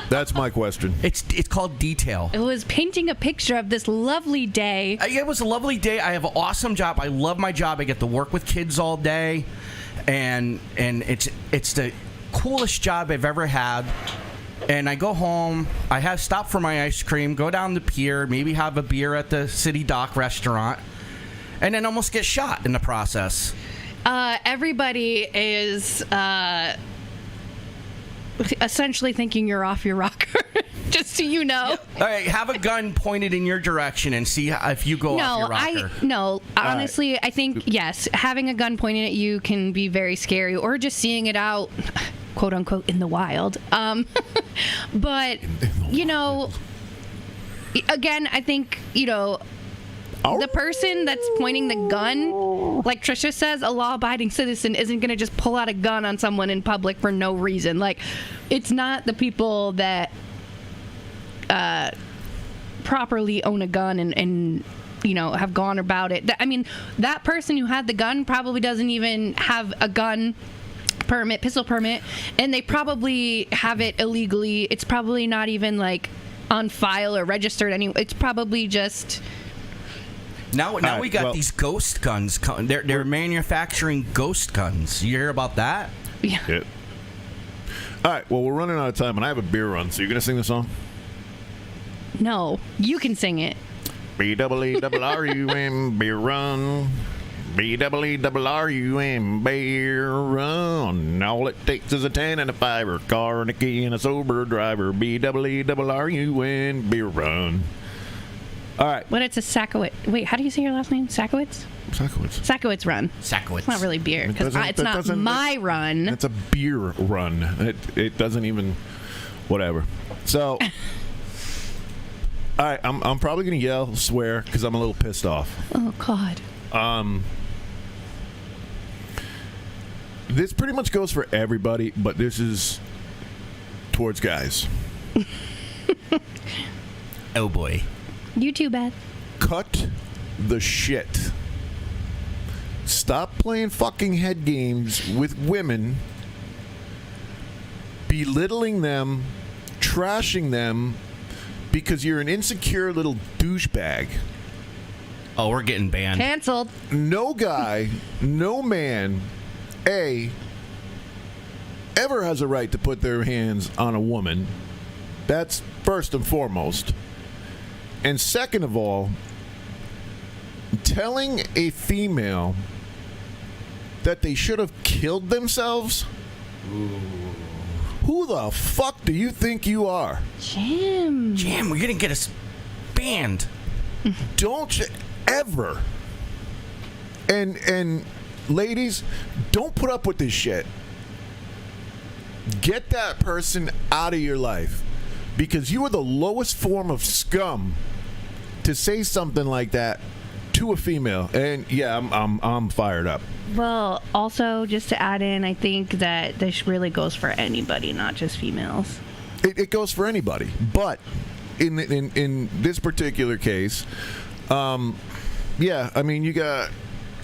That's my question. It's called detail. It was painting a picture of this lovely day. It was a lovely day. I have an awesome job. I love my job. I get to work with kids all day, and it's the coolest job I've ever had. And I go home. I have stopped for my ice cream. Go down the pier. Maybe have a beer at the City Dock restaurant, and then almost get shot in the process. Everybody is essentially thinking you're off your rocker, just so you know. All right, have a gun pointed in your direction and see if you go off your rocker. Honestly, I think, yes, having a gun pointed at you can be very scary, or just seeing it out, quote unquote, in the wild. But, again, I think, the person that's pointing the gun, like Trisha says, a law-abiding citizen isn't going to just pull out a gun on someone in public for no reason. Like, it's not the people that properly own a gun and have gone about it. I mean, that person who had the gun probably doesn't even have a gun permit, pistol permit, and they probably have it illegally. It's probably not even, like, on file or registered anyway. It's probably just... Now we got these ghost guns. They're manufacturing ghost guns. You hear about that? Yeah. All right. Well, we're running out of time, and I have a beer run. So you're gonna sing the song? No, you can sing it. B-double-E-double-R-U-M beer run. B-double-E-double-R-U-M beer run. All it takes is a 10 and a 5, a car and a key and a sober driver. B-double-E-double-R-U-M beer run. All right. What? It's a Sakowitz. Wait, how do you say your last name? Sakowitz? Sakowitz run. Sakowitz. It's not really beer because it's not my run. It's a beer run. It doesn't even. Whatever. So. All right. I'm probably gonna yell, swear, because I'm a little pissed off. Oh God. This pretty much goes for everybody, but this is towards guys. Oh boy. You too, Beth. Cut the shit. Stop playing fucking head games with women, belittling them, trashing them, because you're an insecure little douchebag. Oh, we're getting banned. Canceled. No guy, no man, ever has a right to put their hands on a woman. That's first and foremost. And second of all, telling a female that they should have killed themselves? Ooh. Who the fuck do you think you are? Jim, we're gonna get us banned. Don't you ever. And ladies, don't put up with this shit. Get that person out of your life, because you are the lowest form of scum to say something like that to a female. And yeah, I'm fired up. well, also, just to add in, I think that this really goes for anybody, not just females. It goes for anybody, but in this particular case, yeah, I mean, you got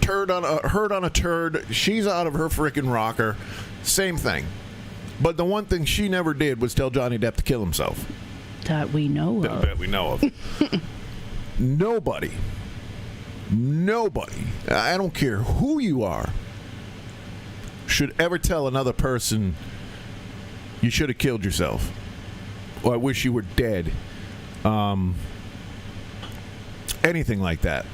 herd on a turd. She's out of her freaking rocker. Same thing. But the one thing she never did was tell Johnny Depp to kill himself. That we know of. That we know of. Nobody, I don't care who you are, should ever tell another person you should have killed yourself, or I wish you were dead. Anything like that.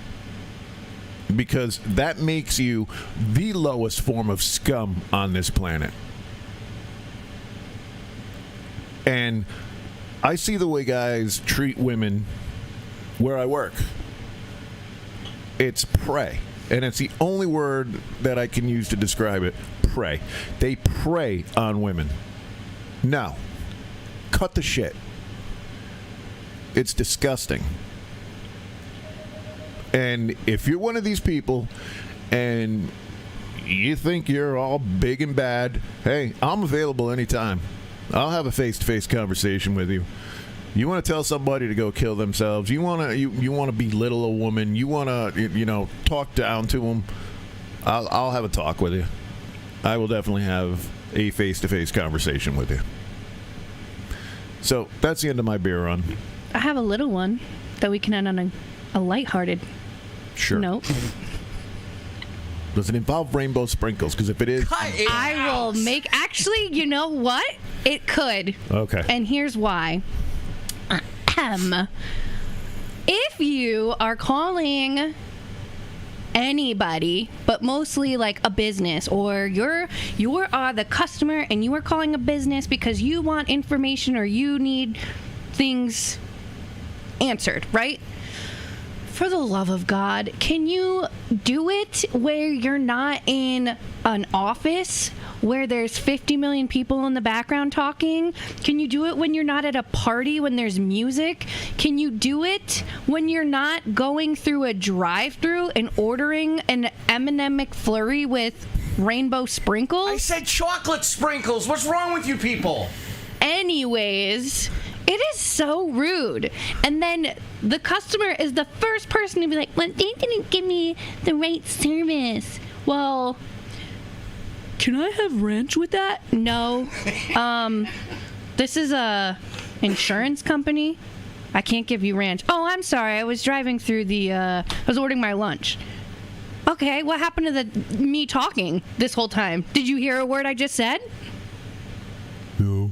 Because that makes you the lowest form of scum on this planet. And I see the way guys treat women where I work. It's prey. And it's the only word that I can use to describe it. Prey. They prey on women. No. Cut the shit. It's disgusting. And if you're one of these people and you think you're all big and bad, hey, I'm available anytime. I'll have a face-to-face conversation with you. You want to tell somebody to go kill themselves? You want to belittle a woman? You want to talk down to them? I'll have a talk with you. I will definitely have a face-to-face conversation with you. So that's the end of my beer run. I have a little one that we can end on a lighthearted note. Does it involve rainbow sprinkles? Because if it is, I will make. Actually, you know what? It could. Okay. And here's why. If you are calling anybody, but mostly like a business, or you're the customer and you are calling a business because you want information or you need things answered, right? For the love of God, can you do it where you're not in an office where there's 50 million people in the background talking? Can you do it when you're not at a party when there's music? Can you do it when you're not going through a drive-thru and ordering an M&M McFlurry with rainbow sprinkles? I said chocolate sprinkles. What's wrong with you people? Anyways, it is so rude. And then the customer is the first person to be like, well, they didn't give me the right service. Well, can I have ranch with that? No. This is a insurance company. I can't give you ranch. Oh, I'm sorry. I was driving through I was ordering my lunch. Okay, what happened to me talking this whole time? Did you hear a word I just said? No.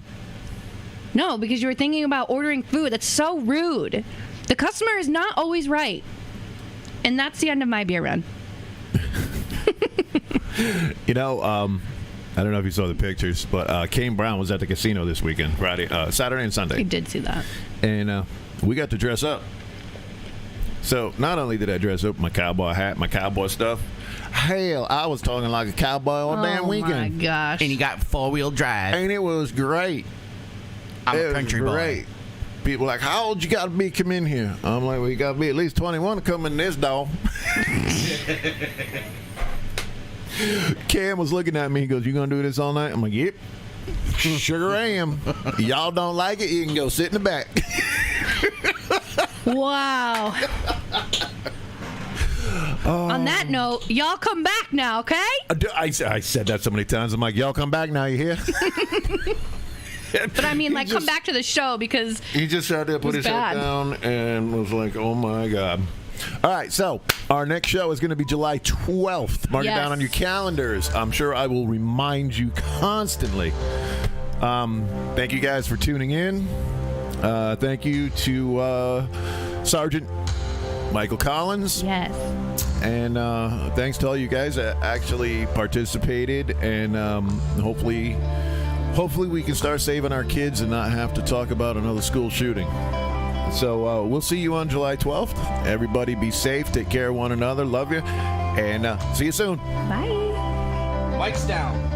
No, because you were thinking about ordering food. That's so rude. The customer is not always right. And that's the end of my beer run. I don't know if you saw the pictures, but Kane Brown was at the casino this weekend, Saturday and Sunday. I did see that. And we got to dress up. So not only did I dress up my cowboy hat, my cowboy stuff, hell, I was talking like a cowboy all damn weekend. Oh, my gosh. And you got four-wheel drive. And it was great. I'm a country boy. People like, how old you got to be to come in here? I'm like, well, you got to be at least 21 to come in this dog. Cam was looking at me. He goes, you going to do this all night? I'm like, yep. Sure I am. Y'all don't like it, you can go sit in the back. Wow. On that note, y'all come back now, okay? I said that so many times. I'm like, y'all come back now. You hear? But I mean, like, come back to the show because he just sat there, put his head down, and was like, "Oh my god." All right, so our next show is going to be July 12th. Mark it down on your calendars. I'm sure I will remind you constantly. Thank you guys for tuning in. Thank you to Sergeant Michael Collins. Yes. And thanks to all you guys that actually participated. And hopefully we can start saving our kids and not have to talk about another school shooting. So we'll see you on July 12th. Everybody be safe. Take care of one another. Love you. And see you soon. Bye. Mike's down.